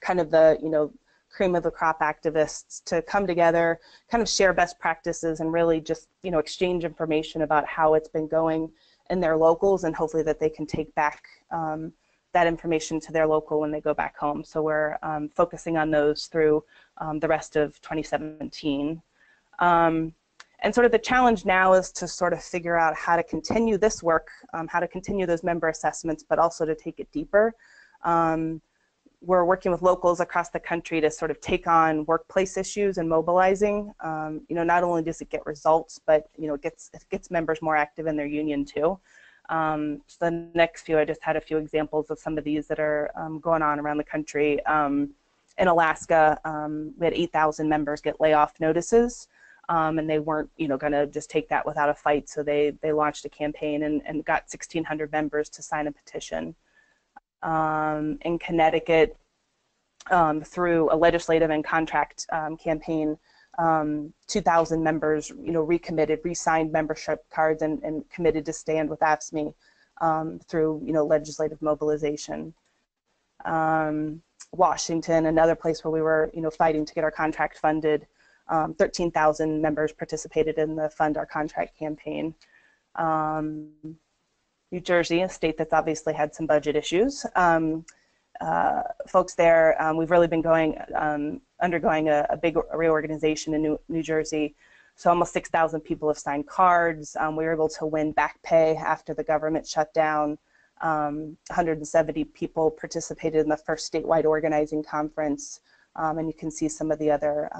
of the, cream of the crop activists to come together, kind of share best practices and really just, exchange information about how it's been going in their locals, and hopefully that they can take back that information to their local when they go back home. So we're focusing on those through the rest of 2017. And sort of the challenge now is to sort of figure out how to continue this work, how to continue those member assessments, but also to take it deeper. We're working with locals across the country to sort of take on workplace issues and mobilizing. Not only does it get results, but it gets members more active in their union too. So the next few, I just had a few examples of some of these that are going on around the country. In Alaska, we had 8,000 members get layoff notices. And they weren't, going to just take that without a fight. So they launched a campaign and got 1,600 members to sign a petition. In Connecticut, through a legislative and contract campaign, 2,000 members, recommitted, re-signed membership cards and committed to stand with AFSCME through, legislative mobilization. Washington, another place where we were, fighting to get our contract funded. 13,000 members participated in the Fund Our Contract campaign. New Jersey, a state that's obviously had some budget issues. Folks there, we've really been undergoing a big reorganization in New Jersey. So almost 6,000 people have signed cards. We were able to win back pay after the government shut down. 170 people participated in the first statewide organizing conference. And you can see some of the other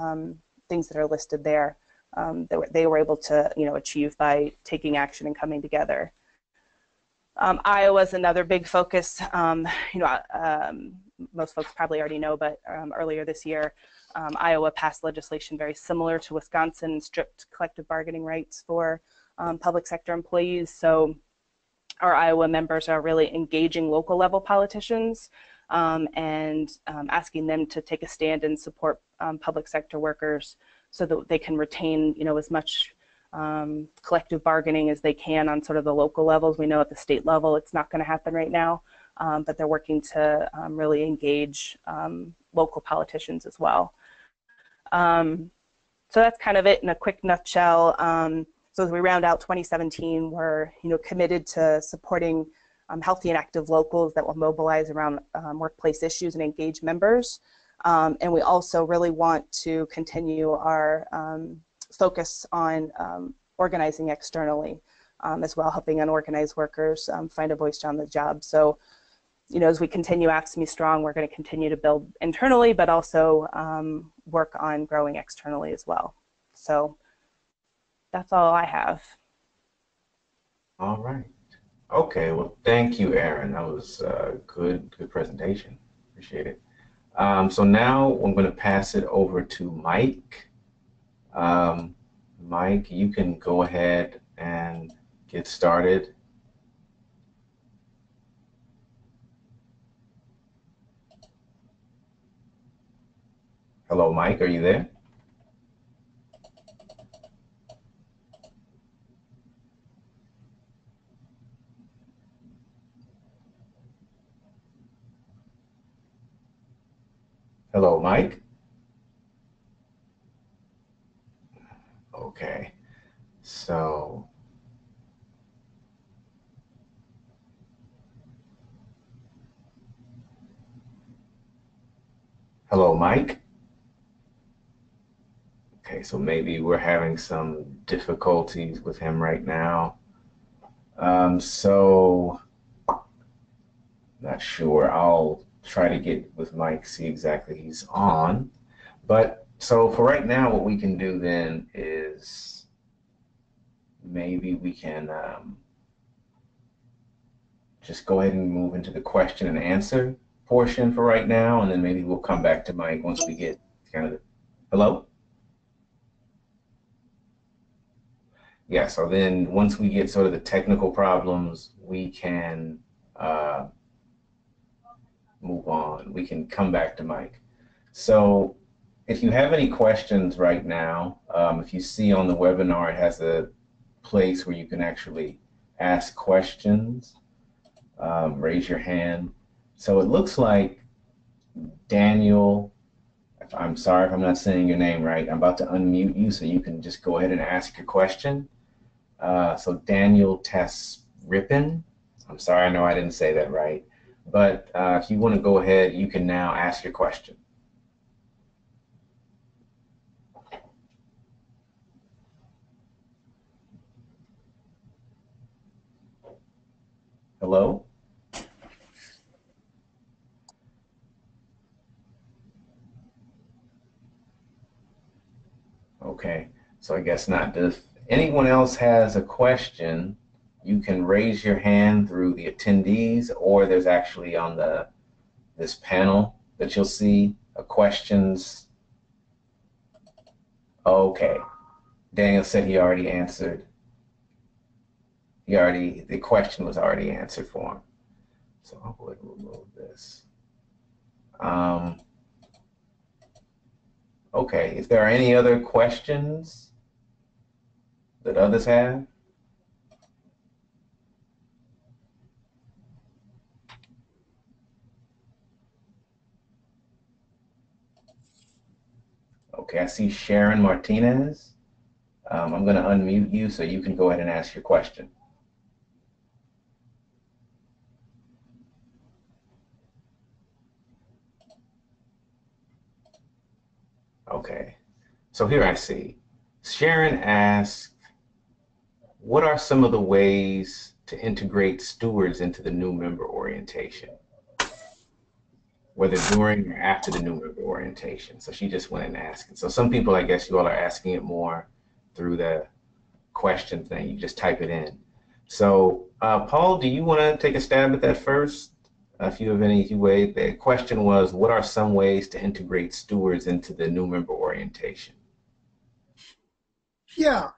things that are listed there that they were able to achieve by taking action and coming together. Iowa is another big focus. Most folks probably already know, but earlier this year, Iowa passed legislation very similar to Wisconsin and stripped collective bargaining rights for public sector employees. So our Iowa members are really engaging local level politicians and asking them to take a stand and support public sector workers so that they can retain as much collective bargaining as they can on sort of the local levels. We know at the state level it's not going to happen right now, but they're working to really engage local politicians as well. So that's kind of it in a quick nutshell. So as we round out 2017, we're committed to supporting healthy and active locals that will mobilize around workplace issues and engage members. And we also really want to continue our focus on organizing externally as well, helping unorganized workers find a voice on the job. So, as we continue AFSCME Strong, we're going to continue to build internally, but also work on growing externally as well. So that's all I have. All right. Okay. Well, thank you, Erin. That was a good presentation. Appreciate it. So now I'm going to pass it over to Mike. Mike, you can go ahead and get started. Hello, Mike, are you there? Hello, Mike? Okay, so hello, Mike? Okay, so maybe we're having some difficulties with him right now. So not sure. I'll try to get with Mike, see exactly he's on. But so for right now, what we can do then is maybe we can just go ahead and move into the question and answer portion for right now, and then maybe we'll come back to Mike once we get kind of the, hello? Yeah, so then once we get sort of the technical problems, we can move on. We can come back to Mike. So if you have any questions right now, if you see on the webinar, it has a place where you can actually ask questions, raise your hand. So it looks like Daniel, I'm sorry if I'm not saying your name right, I'm about to unmute you so you can just go ahead and ask your question. So Daniel Rippin, I'm sorry, I know I didn't say that right, but if you want to go ahead, you can now ask your question. Hello? Okay, so I guess not. If anyone else has a question, you can raise your hand through the attendees, or there's actually on this panel that you'll see questions. Okay, Daniel said he already answered. The question was already answered for him. So I'll go ahead and remove this. Okay, if there are any other questions that others have? Okay, I see Sharon Martinez. I'm going to unmute you so you can go ahead and ask your question. Okay, so here I see. Sharon asked, what are some of the ways to integrate stewards into the new member orientation, whether during or after the new member orientation? So she just went and asked. So some people, I guess you all are asking it more through the question thing. You just type it in. So Paul, do you want to take a stab at that first? If you have any way, the question was, what are some ways to integrate stewards into the new member orientation? Yeah,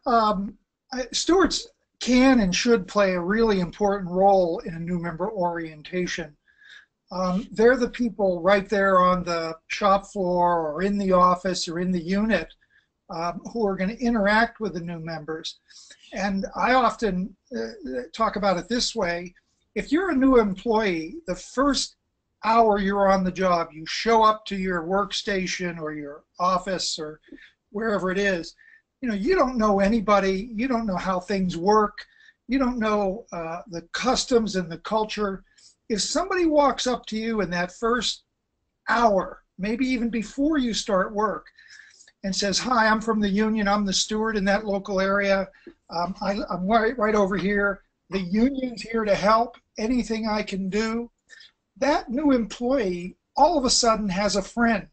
stewards can and should play a really important role in a new member orientation. They're the people right there on the shop floor or in the office or in the unit who are going to interact with the new members. And I often talk about it this way. If you're a new employee, the first hour you're on the job, you show up to your workstation or your office or wherever it is, you don't know anybody, you don't know how things work, you don't know the customs and the culture. If somebody walks up to you in that first hour, maybe even before you start work, and says, hi, I'm from the union, I'm the steward in that local area, I'm right over here, the union's here to help, anything I can do, that new employee all of a sudden has a friend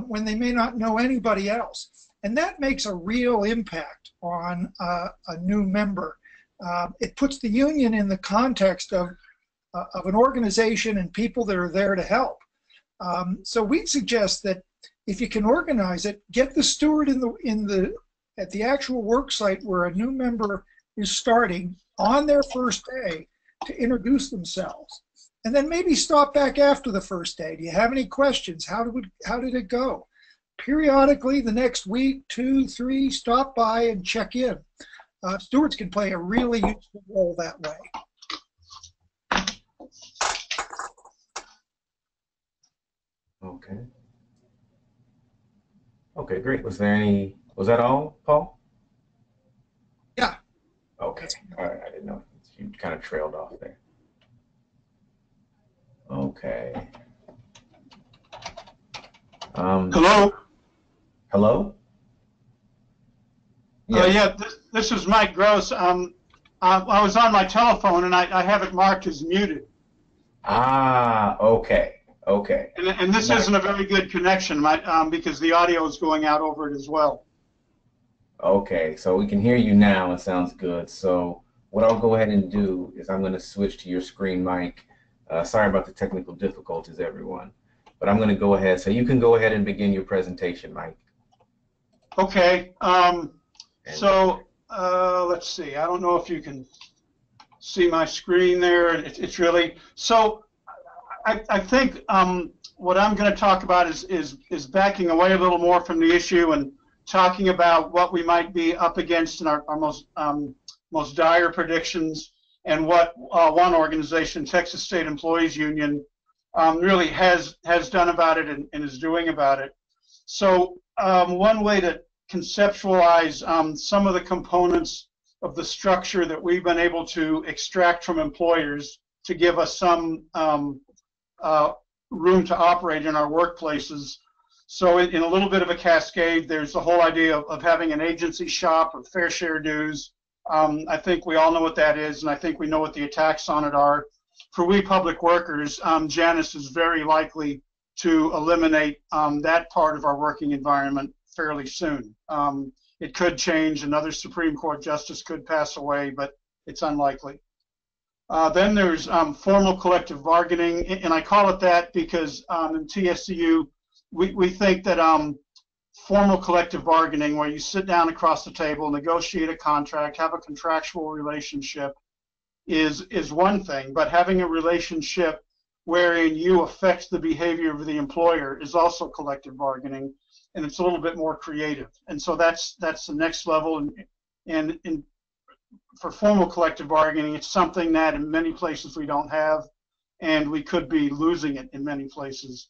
when they may not know anybody else. And that makes a real impact on a new member. It puts the union in the context of an organization and people that are there to help. So we'd suggest that if you can organize it, get the steward at the actual work site where a new member is starting on their first day to introduce themselves. And then maybe stop back after the first day. Do you have any questions? How did it go? Periodically, the next week, 2, 3, stop by and check in. Stewards can play a really useful role that way. Okay. Okay, great. Was that all, Paul? Yeah. Okay. All right. I didn't know. You kind of trailed off there. Okay. Hello? Hello? Yes. Yeah, this is Mike Gross. I was on my telephone and I have it marked as muted. Ah, okay. Okay. And this isn't a very good connection because the audio is going out over it as well. Okay, so we can hear you now. It sounds good. So what I'll go ahead and do is I'm going to switch to your screen mic. Sorry about the technical difficulties, everyone. But I'm going to go ahead. So you can go ahead and begin your presentation, Mike. Okay. Let's see. I don't know if you can see my screen there. It's really so. I think what I'm going to talk about is backing away a little more from the issue and talking about what we might be up against in our most dire predictions and what one organization, Texas State Employees Union, really has done about it and is doing about it. So one way to conceptualize some of the components of the structure that we've been able to extract from employers to give us some room to operate in our workplaces. So in a little bit of a cascade, there's the whole idea of having an agency shop or fair share dues. I think we all know what that is, and I think we know what the attacks on it are. For we public workers, Janice is very likely to eliminate that part of our working environment fairly soon. It could change, another Supreme Court justice could pass away, but it's unlikely. Then there's formal collective bargaining, and I call it that because in TSCU, we think that formal collective bargaining, where you sit down across the table, negotiate a contract, have a contractual relationship, is one thing, but having a relationship wherein you affect the behavior of the employer is also collective bargaining, and it's a little bit more creative. And so that's the next level. And for formal collective bargaining, it's something that in many places we don't have, and we could be losing it in many places.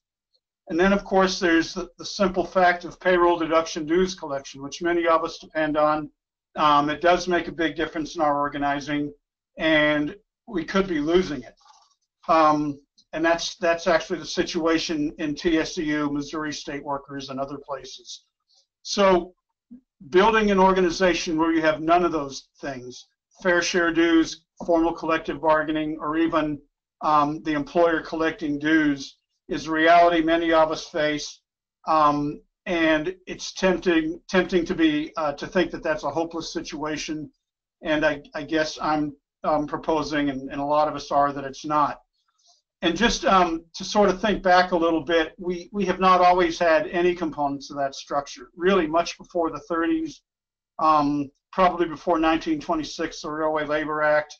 And then, of course, there's the simple fact of payroll deduction dues collection, which many of us depend on. It does make a big difference in our organizing, and we could be losing it. And that's actually the situation in TSCU, Missouri State Workers, and other places. So building an organization where you have none of those things, fair share dues, formal collective bargaining, or even the employer collecting dues, is a reality many of us face. And it's tempting to be to think that that's a hopeless situation, and I guess I'm proposing, and a lot of us are, that it's not. And just to sort of think back a little bit, we have not always had any components of that structure. Really, much before the 30s, probably before 1926, the Railway Labor Act,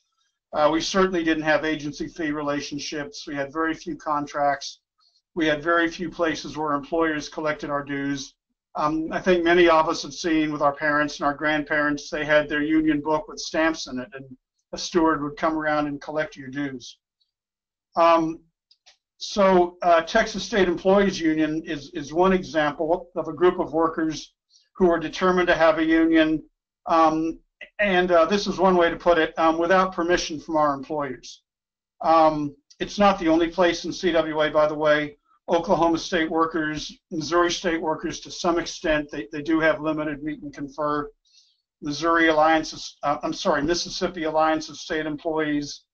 we certainly didn't have agency fee relationships. We had very few contracts. We had very few places where employers collected our dues. I think many of us have seen with our parents and our grandparents, they had their union book with stamps in it, and a steward would come around and collect your dues. Texas State Employees Union is one example of a group of workers who are determined to have a union, and this is one way to put it, without permission from our employers. It's not the only place in CWA, by the way. Oklahoma State workers, Missouri State workers, to some extent, they do have limited meet and confer. Mississippi Alliance of State Employees,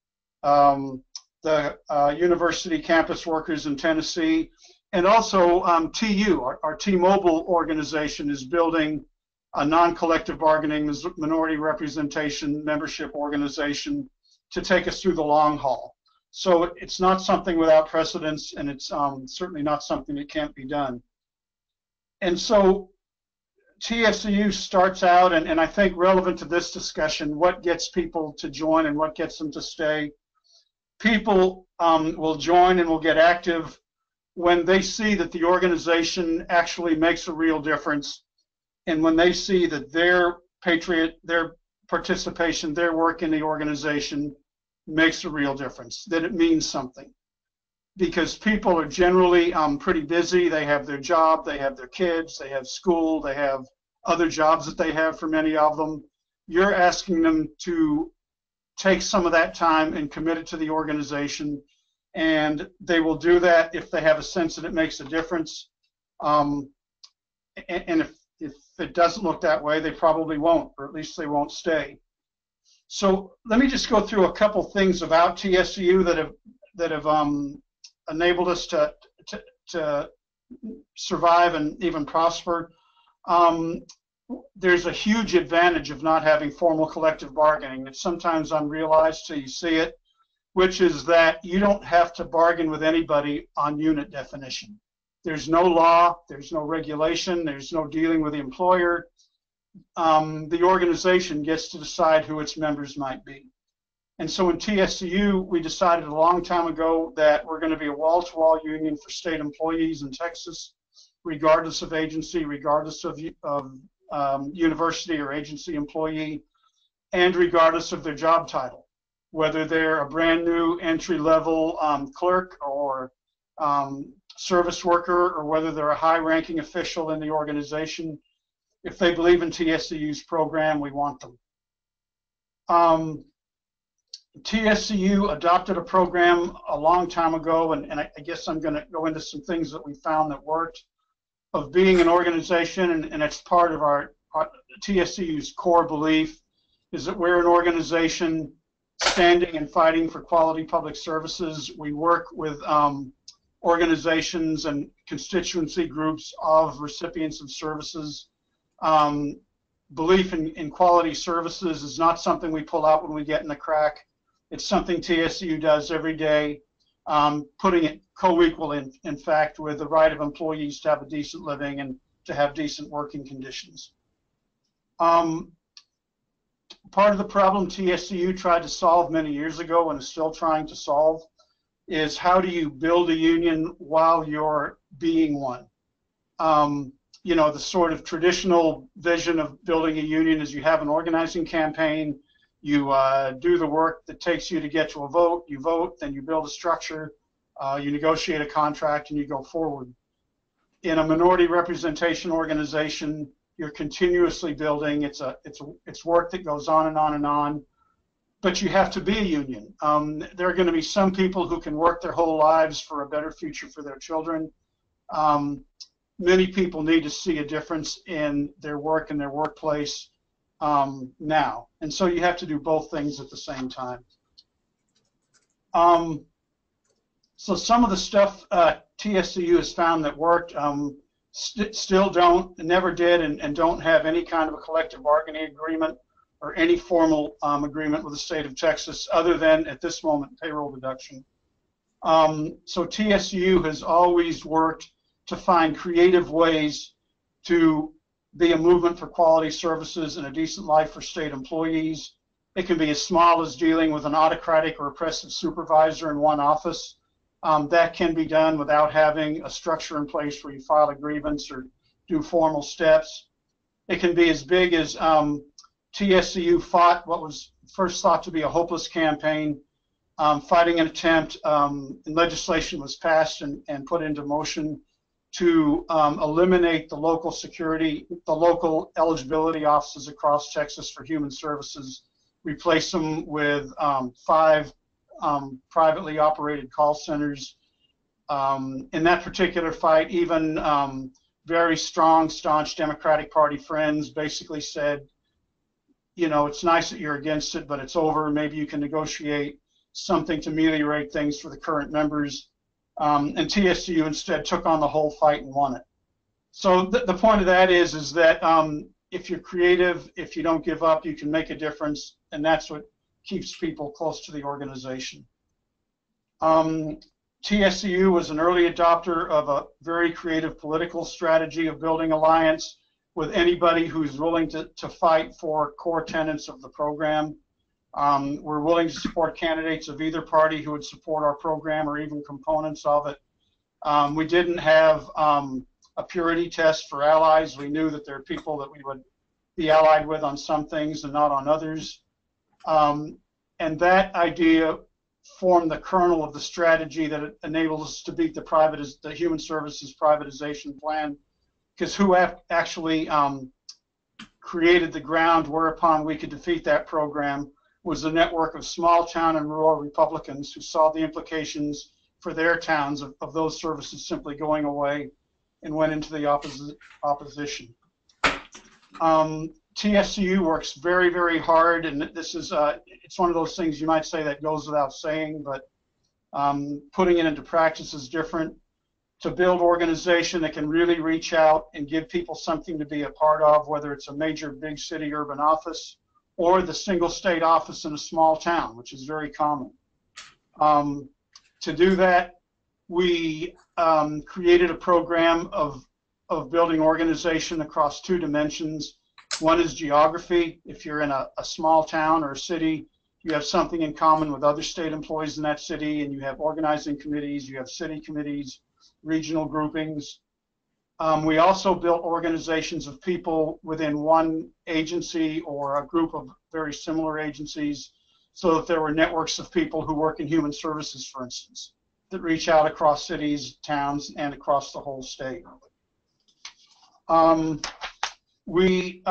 the university campus workers in Tennessee, and also TU, our T-Mobile organization, is building a non-collective bargaining minority representation membership organization to take us through the long haul. So it's not something without precedence, and it's certainly not something that can't be done. And so TSCU starts out, and I think relevant to this discussion, what gets people to join and what gets them to stay. People will join and will get active when they see that the organization actually makes a real difference, and when they see that their participation, their work in the organization makes a real difference, that it means something. Because people are generally pretty busy. They have their job, they have their kids, they have school, they have other jobs that they have for many of them. You're asking them to take some of that time and commit it to the organization, and they will do that if they have a sense that it makes a difference. And if it doesn't look that way, they probably won't, or at least they won't stay. So let me just go through a couple things about TSCU that have enabled us to survive and even prosper. There's a huge advantage of not having formal collective bargaining. It's sometimes unrealized till you see it, which is that you don't have to bargain with anybody on unit definition. There's no law, there's no regulation, there's no dealing with the employer. The organization gets to decide who its members might be. And so in TSCU, we decided a long time ago that we're going to be a wall-to-wall union for state employees in Texas, regardless of agency, regardless of university or agency employee, and regardless of their job title, whether they're a brand new entry-level clerk or service worker, or whether they're a high-ranking official in the organization. If they believe in TSCU's program, we want them. TSCU adopted a program a long time ago, and I guess I'm going to go into some things that we found that worked, of being an organization, and it's part of our TSCU's core belief, is that we're an organization standing and fighting for quality public services. We work with organizations and constituency groups of recipients of services. Belief in quality services is not something we pull out when we get in the crack. It's something TSCU does every day, putting it co-equal, in fact, with the right of employees to have a decent living and to have decent working conditions. Part of the problem TSCU tried to solve many years ago and is still trying to solve is, how do you build a union while you're being one? You know, the sort of traditional vision of building a union is you have an organizing campaign, you do the work that takes you to get to a vote, you vote, then you build a structure, you negotiate a contract, and you go forward. In a minority representation organization, you're continuously building. It's work that goes on and on and on, but you have to be a union. There are going to be some people who can work their whole lives for a better future for their children. many people need to see a difference in their work and their workplace now. And so you have to do both things at the same time. So some of the stuff TSCU has found that worked still don't, never did, and don't have any kind of a collective bargaining agreement or any formal agreement with the state of Texas other than, at this moment, payroll deduction. So TSCU has always worked to find creative ways to be a movement for quality services and a decent life for state employees. It can be as small as dealing with an autocratic or oppressive supervisor in one office. That can be done without having a structure in place where you file a grievance or do formal steps. It can be as big as TSCU fought what was first thought to be a hopeless campaign, fighting an attempt, and legislation was passed and put into motion to eliminate the local eligibility offices across Texas for human services, replace them with 5 privately operated call centers. In that particular fight, even very strong, staunch Democratic Party friends basically said, you know, it's nice that you're against it, but it's over. Maybe you can negotiate something to ameliorate things for the current members. And TSCU instead took on the whole fight and won it. So the point of that is that if you're creative, if you don't give up, you can make a difference, and that's what keeps people close to the organization. TSCU was an early adopter of a very creative political strategy of building alliance with anybody who's willing to fight for core tenets of the program. We're willing to support candidates of either party who would support our program or even components of it. We didn't have a purity test for allies. We knew that there are people that we would be allied with on some things and not on others. And that idea formed the kernel of the strategy that enabled us to beat the human services privatization plan, because who actually created the ground whereupon we could defeat that program was a network of small town and rural Republicans who saw the implications for their towns of those services simply going away and went into the opposition. TSCU works very, very hard, and this is it's one of those things you might say that goes without saying, but putting it into practice is different. To build organization that can really reach out and give people something to be a part of, whether it's a major big city urban office or the single state office in a small town, which is very common. To do that, we created a program of building organization across 2 dimensions. One is geography. If you're in a small town or a city, you have something in common with other state employees in that city, and you have organizing committees, you have city committees, regional groupings. We also built organizations of people within one agency or a group of very similar agencies, so that there were networks of people who work in human services, for instance, that reach out across cities, towns, and across the whole state. We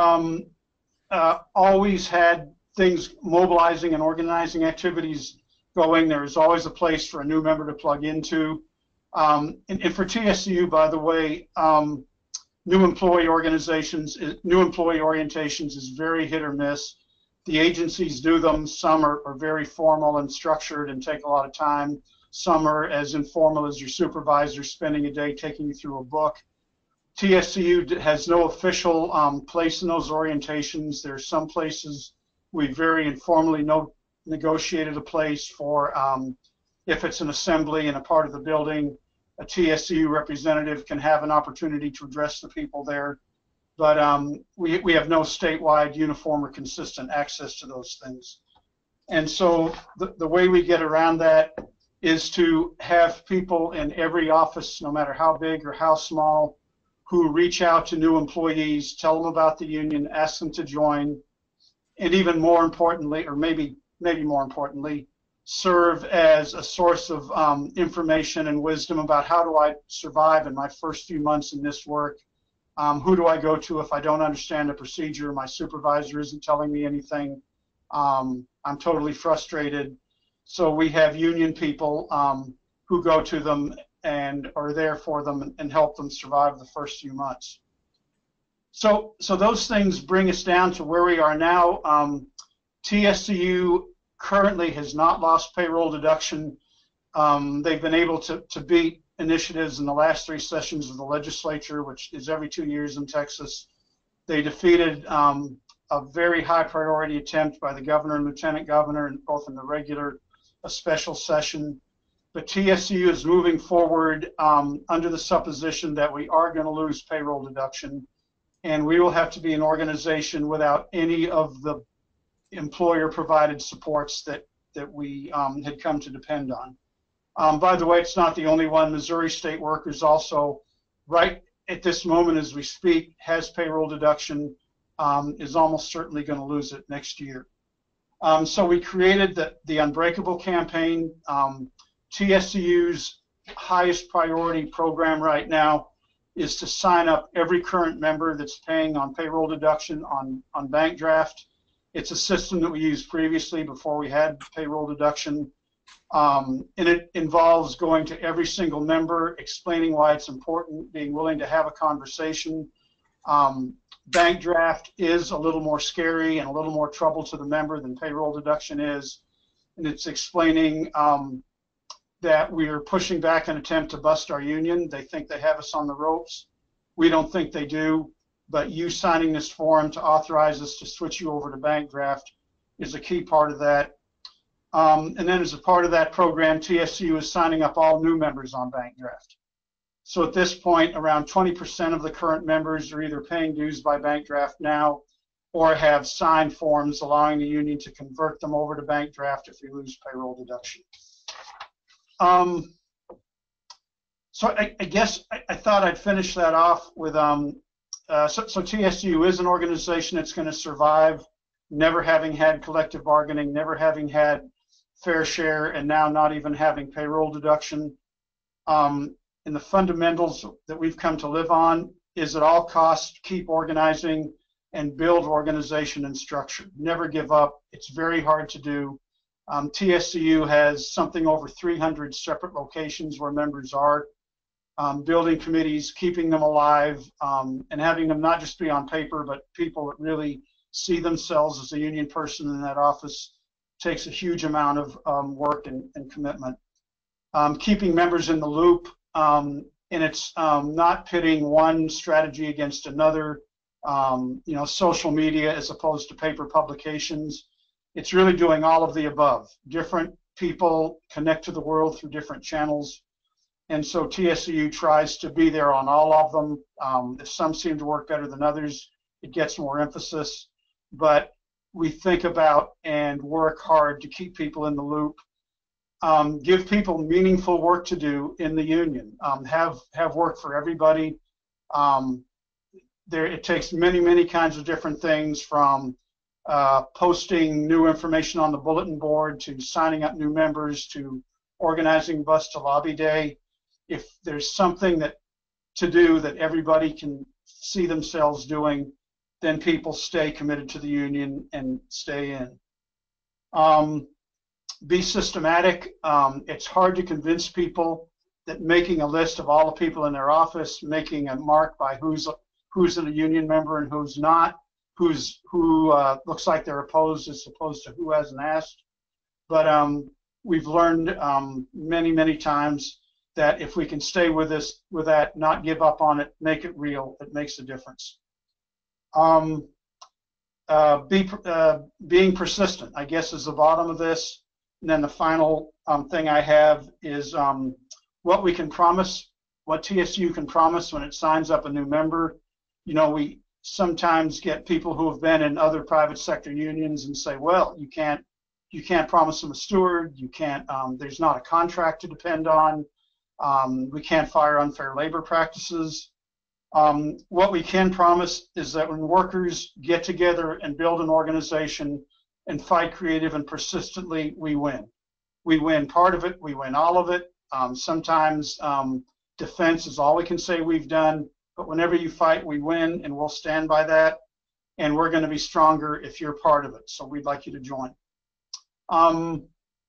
always had things, mobilizing and organizing activities going. There was always a place for a new member to plug into. And for TSCU, by the way, new employee orientations is very hit or miss. The agencies do them. Some are very formal and structured and take a lot of time. Some are as informal as your supervisor spending a day taking you through a book. TSCU has no official place in those orientations. There are some places we very informally negotiated a place for if it's an assembly in a part of the building, a TSCU representative can have an opportunity to address the people there. But we have no statewide uniform or consistent access to those things. And so the way we get around that is to have people in every office, no matter how big or how small, who reach out to new employees, tell them about the union, ask them to join, and even more importantly, or maybe more importantly, serve as a source of information and wisdom about how do I survive in my first few months in this work. Who do I go to if I don't understand a procedure? My supervisor isn't telling me anything. I'm totally frustrated. So we have union people who go to them and are there for them and help them survive the first few months. So those things bring us down to where we are now. TSCU currently has not lost payroll deduction. They've been able to beat initiatives in the last 3 sessions of the legislature, which is every 2 years in Texas. They defeated a very high priority attempt by the governor and lieutenant governor, both in the regular, a special session. But TSCU is moving forward under the supposition that we are going to lose payroll deduction, and we will have to be an organization without any of the employer-provided supports that we had come to depend on. By the way, it's not the only one. Missouri State Workers also, right at this moment as we speak, has payroll deduction, is almost certainly going to lose it next year. So we created the Unbreakable campaign. TSCU's highest priority program right now is to sign up every current member that's paying on payroll deduction on bank draft. It's a system that we used previously before we had payroll deduction. And it involves going to every single member, explaining why it's important, being willing to have a conversation. Bank draft is a little more scary and a little more trouble to the member than payroll deduction is. And it's explaining that we are pushing back an attempt to bust our union. They think they have us on the ropes. We don't think they do, but you signing this form to authorize us to switch you over to bank draft is a key part of that. And then as a part of that program, TSCU is signing up all new members on bank draft. So at this point, around 20% of the current members are either paying dues by bank draft now or have signed forms allowing the union to convert them over to bank draft if we lose payroll deduction. So I guess I thought I'd finish that off with, so TSCU is an organization that's going to survive, never having had collective bargaining, never having had fair share, and now not even having payroll deduction. And the fundamentals that we've come to live on is at all costs keep organizing and build organization and structure. Never give up. It's very hard to do. TSCU has something over 300 separate locations where members are. Building committees, keeping them alive, and having them not just be on paper, but people that really see themselves as a union person in that office takes a huge amount of work and commitment. Keeping members in the loop, and it's not pitting one strategy against another, social media as opposed to paper publications. It's really doing all of the above. Different people connect to the world through different channels. And so TSCU tries to be there on all of them. If some seem to work better than others, it gets more emphasis. But we think about and work hard to keep people in the loop. Give people meaningful work to do in the union. Have work for everybody. It takes many kinds of different things, from posting new information on the bulletin board to signing up new members to organizing bus to lobby day. If there's something to do that everybody can see themselves doing, then people stay committed to the union and stay in. Be systematic. It's hard to convince people that making a list of all the people in their office, making a mark by who's a union member and who's not, who looks like they're opposed as opposed to who hasn't asked. But we've learned many times that if we can stay with that, not give up on it, make it real, it makes a difference. Being persistent, I guess, is the bottom of this. And then the final thing I have is what we can promise, what TSU can promise when it signs up a new member. We sometimes get people who have been in other private sector unions and say, well, you can't promise them a steward, you can't, there's not a contract to depend on, we can't fire unfair labor practices. What we can promise is that when workers get together and build an organization and fight creative and persistently, we win. We win part of it, we win all of it. Sometimes defense is all we can say we've done, but whenever you fight, we win, and we'll stand by that. And we're going to be stronger if you're part of it. So we'd like you to join.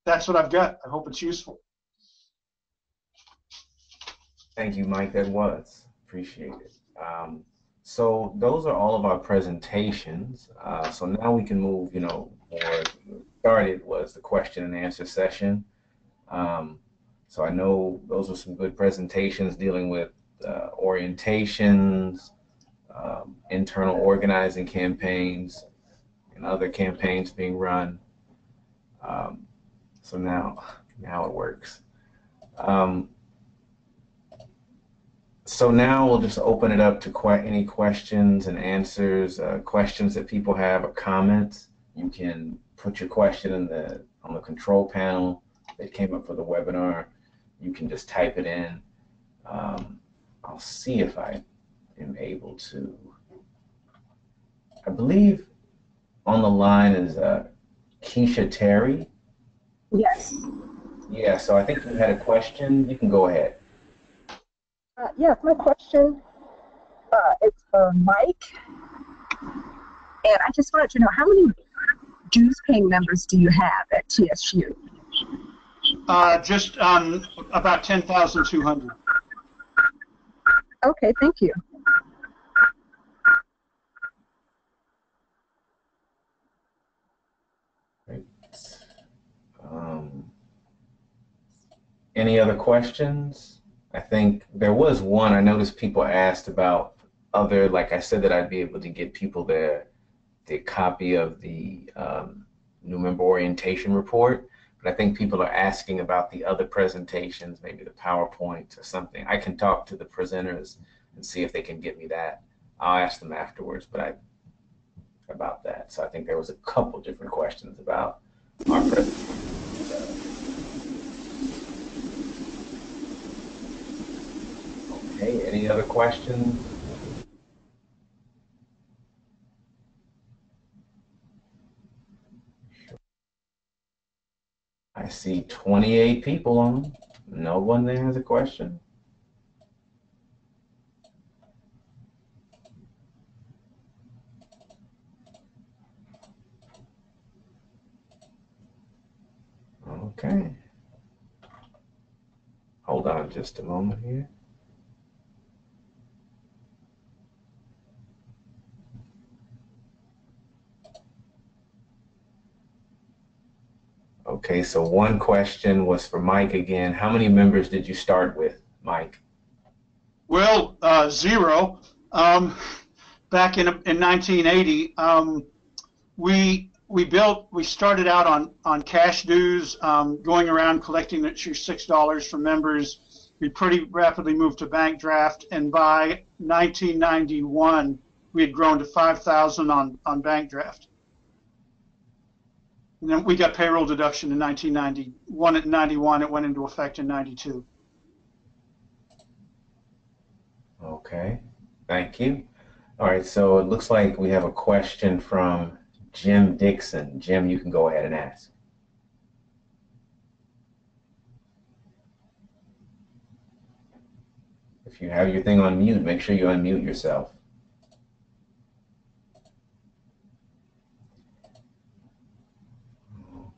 That's what I've got. I hope it's useful. Thank you, Mike. That was. Appreciate it. So those are all of our presentations. So now we can move, forward. Started was the question and answer session. So I know those were some good presentations dealing with orientations, internal organizing campaigns, and other campaigns being run. So now it works. So now we'll just open it up to any questions and answers, questions that people have or comments. You can put your question on the control panel that came up for the webinar. You can just type it in. I'll see if I am able to. I believe on the line is Keisha Terry. Yes. Yeah, so I think you had a question. You can go ahead. Yes, my question is for Mike. And I just wanted to know, how many dues paying members do you have at TSU? Just about 10,200. Okay, thank you. Great. Any other questions? I think there was one. I noticed people asked about other, like I said, that I'd be able to get people the copy of the new member orientation report. But I think people are asking about the other presentations, maybe the PowerPoint or something. I can talk to the presenters and see if they can get me that. I'll ask them afterwards, but about that. So I think there was a couple different questions about our presentation. Okay, any other questions? I see 28 people on. No one there has a question? Okay. Hold on just a moment here. Okay, so one question was for Mike again. How many members did you start with, Mike? Well, 0. Back in 1980, we started out on cash dues, going around collecting $6 from members. We pretty rapidly moved to bank draft, and by 1991, we had grown to 5,000 on bank draft. And then we got payroll deduction in 1991. At 91, it went into effect in 92. Okay, thank you. All right, so it looks like we have a question from Jim Dixon. Jim, you can go ahead and ask. If you have your thing on mute, make sure you unmute yourself.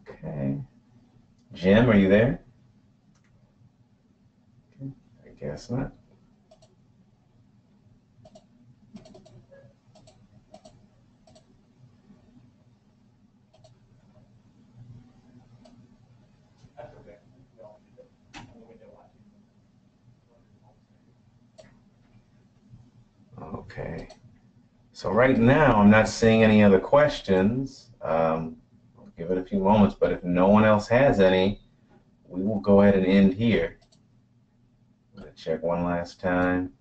Okay. Jim, are you there? Okay. I guess not. Okay. So right now, I'm not seeing any other questions. I'll give it a few moments, but if no one else has any, we will go ahead and end here. I'm going to check one last time.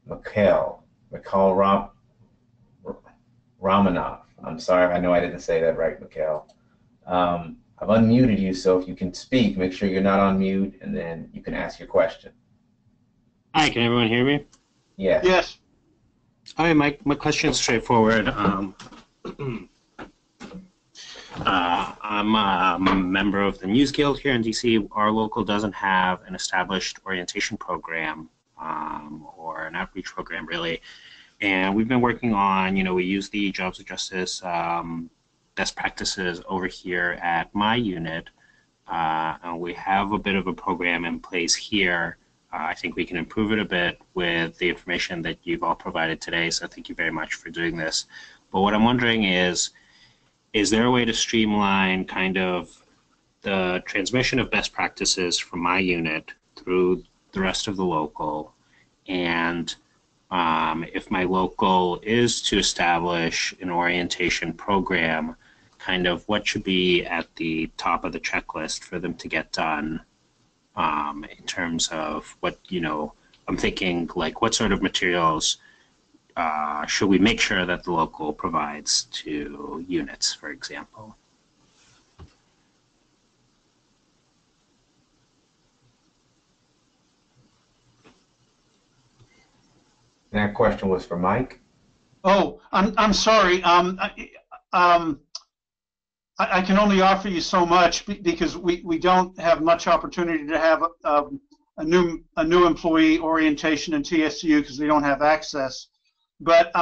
Mikhail Ramanoff. I'm sorry, I know I didn't say that right, Mikhail. I've unmuted you, so if you can speak, make sure you're not on mute, and then you can ask your question. Hi, can everyone hear me? Yes. Yes. Hi, my question is straightforward. I'm a member of the News Guild here in DC. Our local doesn't have an established orientation program or an outreach program, really. And we've been working on, we use the Jobs of Justice best practices over here at my unit. And we have a bit of a program in place here I think we can improve it a bit with the information that you've all provided today, so thank you very much for doing this. But what I'm wondering is there a way to streamline kind of the transmission of best practices from my unit through the rest of the local? And if my local is to establish an orientation program, kind of what should be at the top of the checklist for them to get done, in terms of what, I'm thinking like what sort of materials should we make sure that the local provides to units, for example? That question was for Mike. Oh, I'm sorry. I can only offer you so much because we don't have much opportunity to have a new employee orientation in TSU because we don't have access. But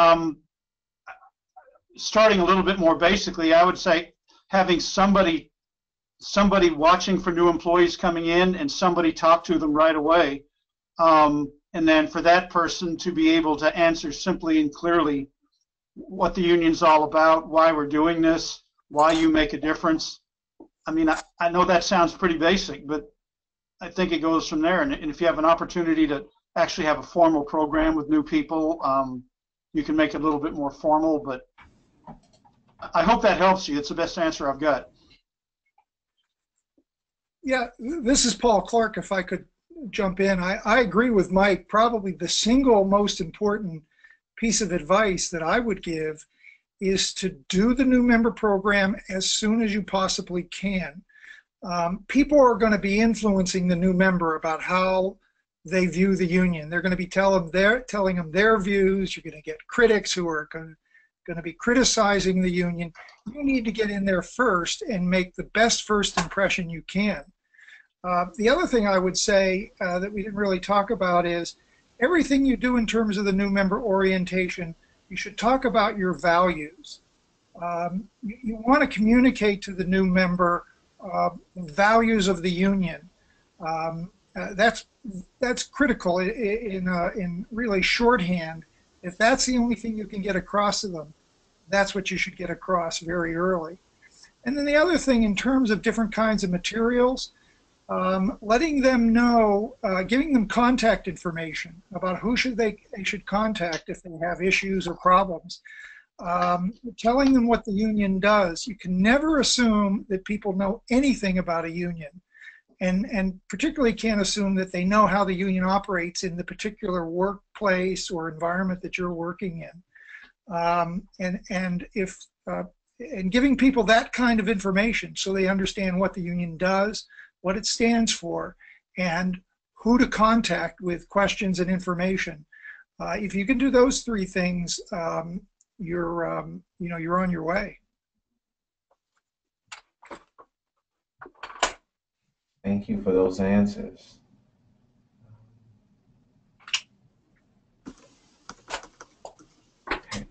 starting a little bit more basically, I would say having somebody watching for new employees coming in and somebody talk to them right away. And then for that person to be able to answer simply and clearly what the union's all about, why we're doing this, why you make a difference. I mean, I know that sounds pretty basic, but I think it goes from there. And if you have an opportunity to actually have a formal program with new people, you can make it a little bit more formal, but I hope that helps you. It's the best answer I've got. Yeah, this is Paul Clark. If I could jump in, I agree with Mike. Probably the single most important piece of advice that I would give is to do the new member program as soon as you possibly can. People are going to be influencing the new member about how they view the union. They're going to be telling them their views. You're going to get critics who are going to be criticizing the union. You need to get in there first and make the best first impression you can. The other thing I would say that we didn't really talk about is everything you do in terms of the new member orientation, you should talk about your values. You want to communicate to the new member values of the union. That's critical in really shorthand. If that's the only thing you can get across to them, that's what you should get across very early. And then the other thing in terms of different kinds of materials, letting them know, giving them contact information about who they should contact if they have issues or problems, telling them what the union does. You can never assume that people know anything about a union, and particularly can't assume that they know how the union operates in the particular workplace or environment that you're working in. And giving people that kind of information so they understand what the union does, what it stands for, and who to contact with questions and information. If you can do those three things, you're on your way. Thank you for those answers. Okay.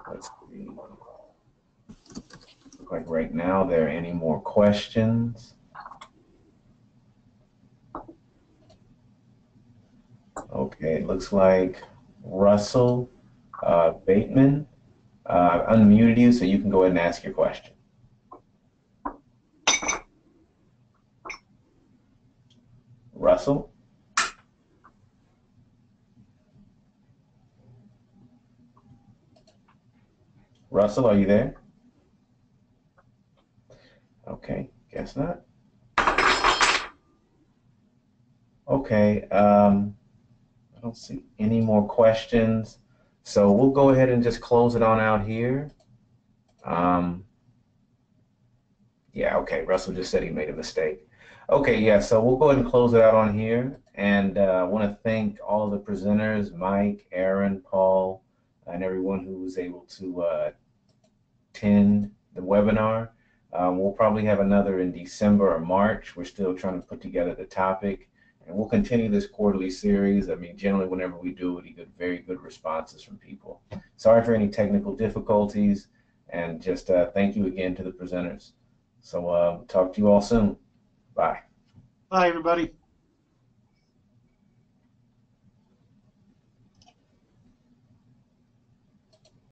Let's see. Look like right now there are any more questions. Okay, it looks like Russell Bateman unmuted you, so you can go ahead and ask your question. Russell? Russell, are you there? Okay, guess not. Okay, I don't see any more questions, so we'll go ahead and just close it on out here. Yeah, okay, Russell just said he made a mistake. Okay, yeah, so we'll go ahead and close it out on here, and I want to thank all of the presenters, Mike, Erin, Paul, and everyone who was able to attend the webinar. We'll probably have another in December or March. We're still trying to put together the topic, and we'll continue this quarterly series. I mean, generally, whenever we do it, we get very good responses from people. Sorry for any technical difficulties, and just thank you again to the presenters. So talk to you all soon. Bye. Bye, everybody.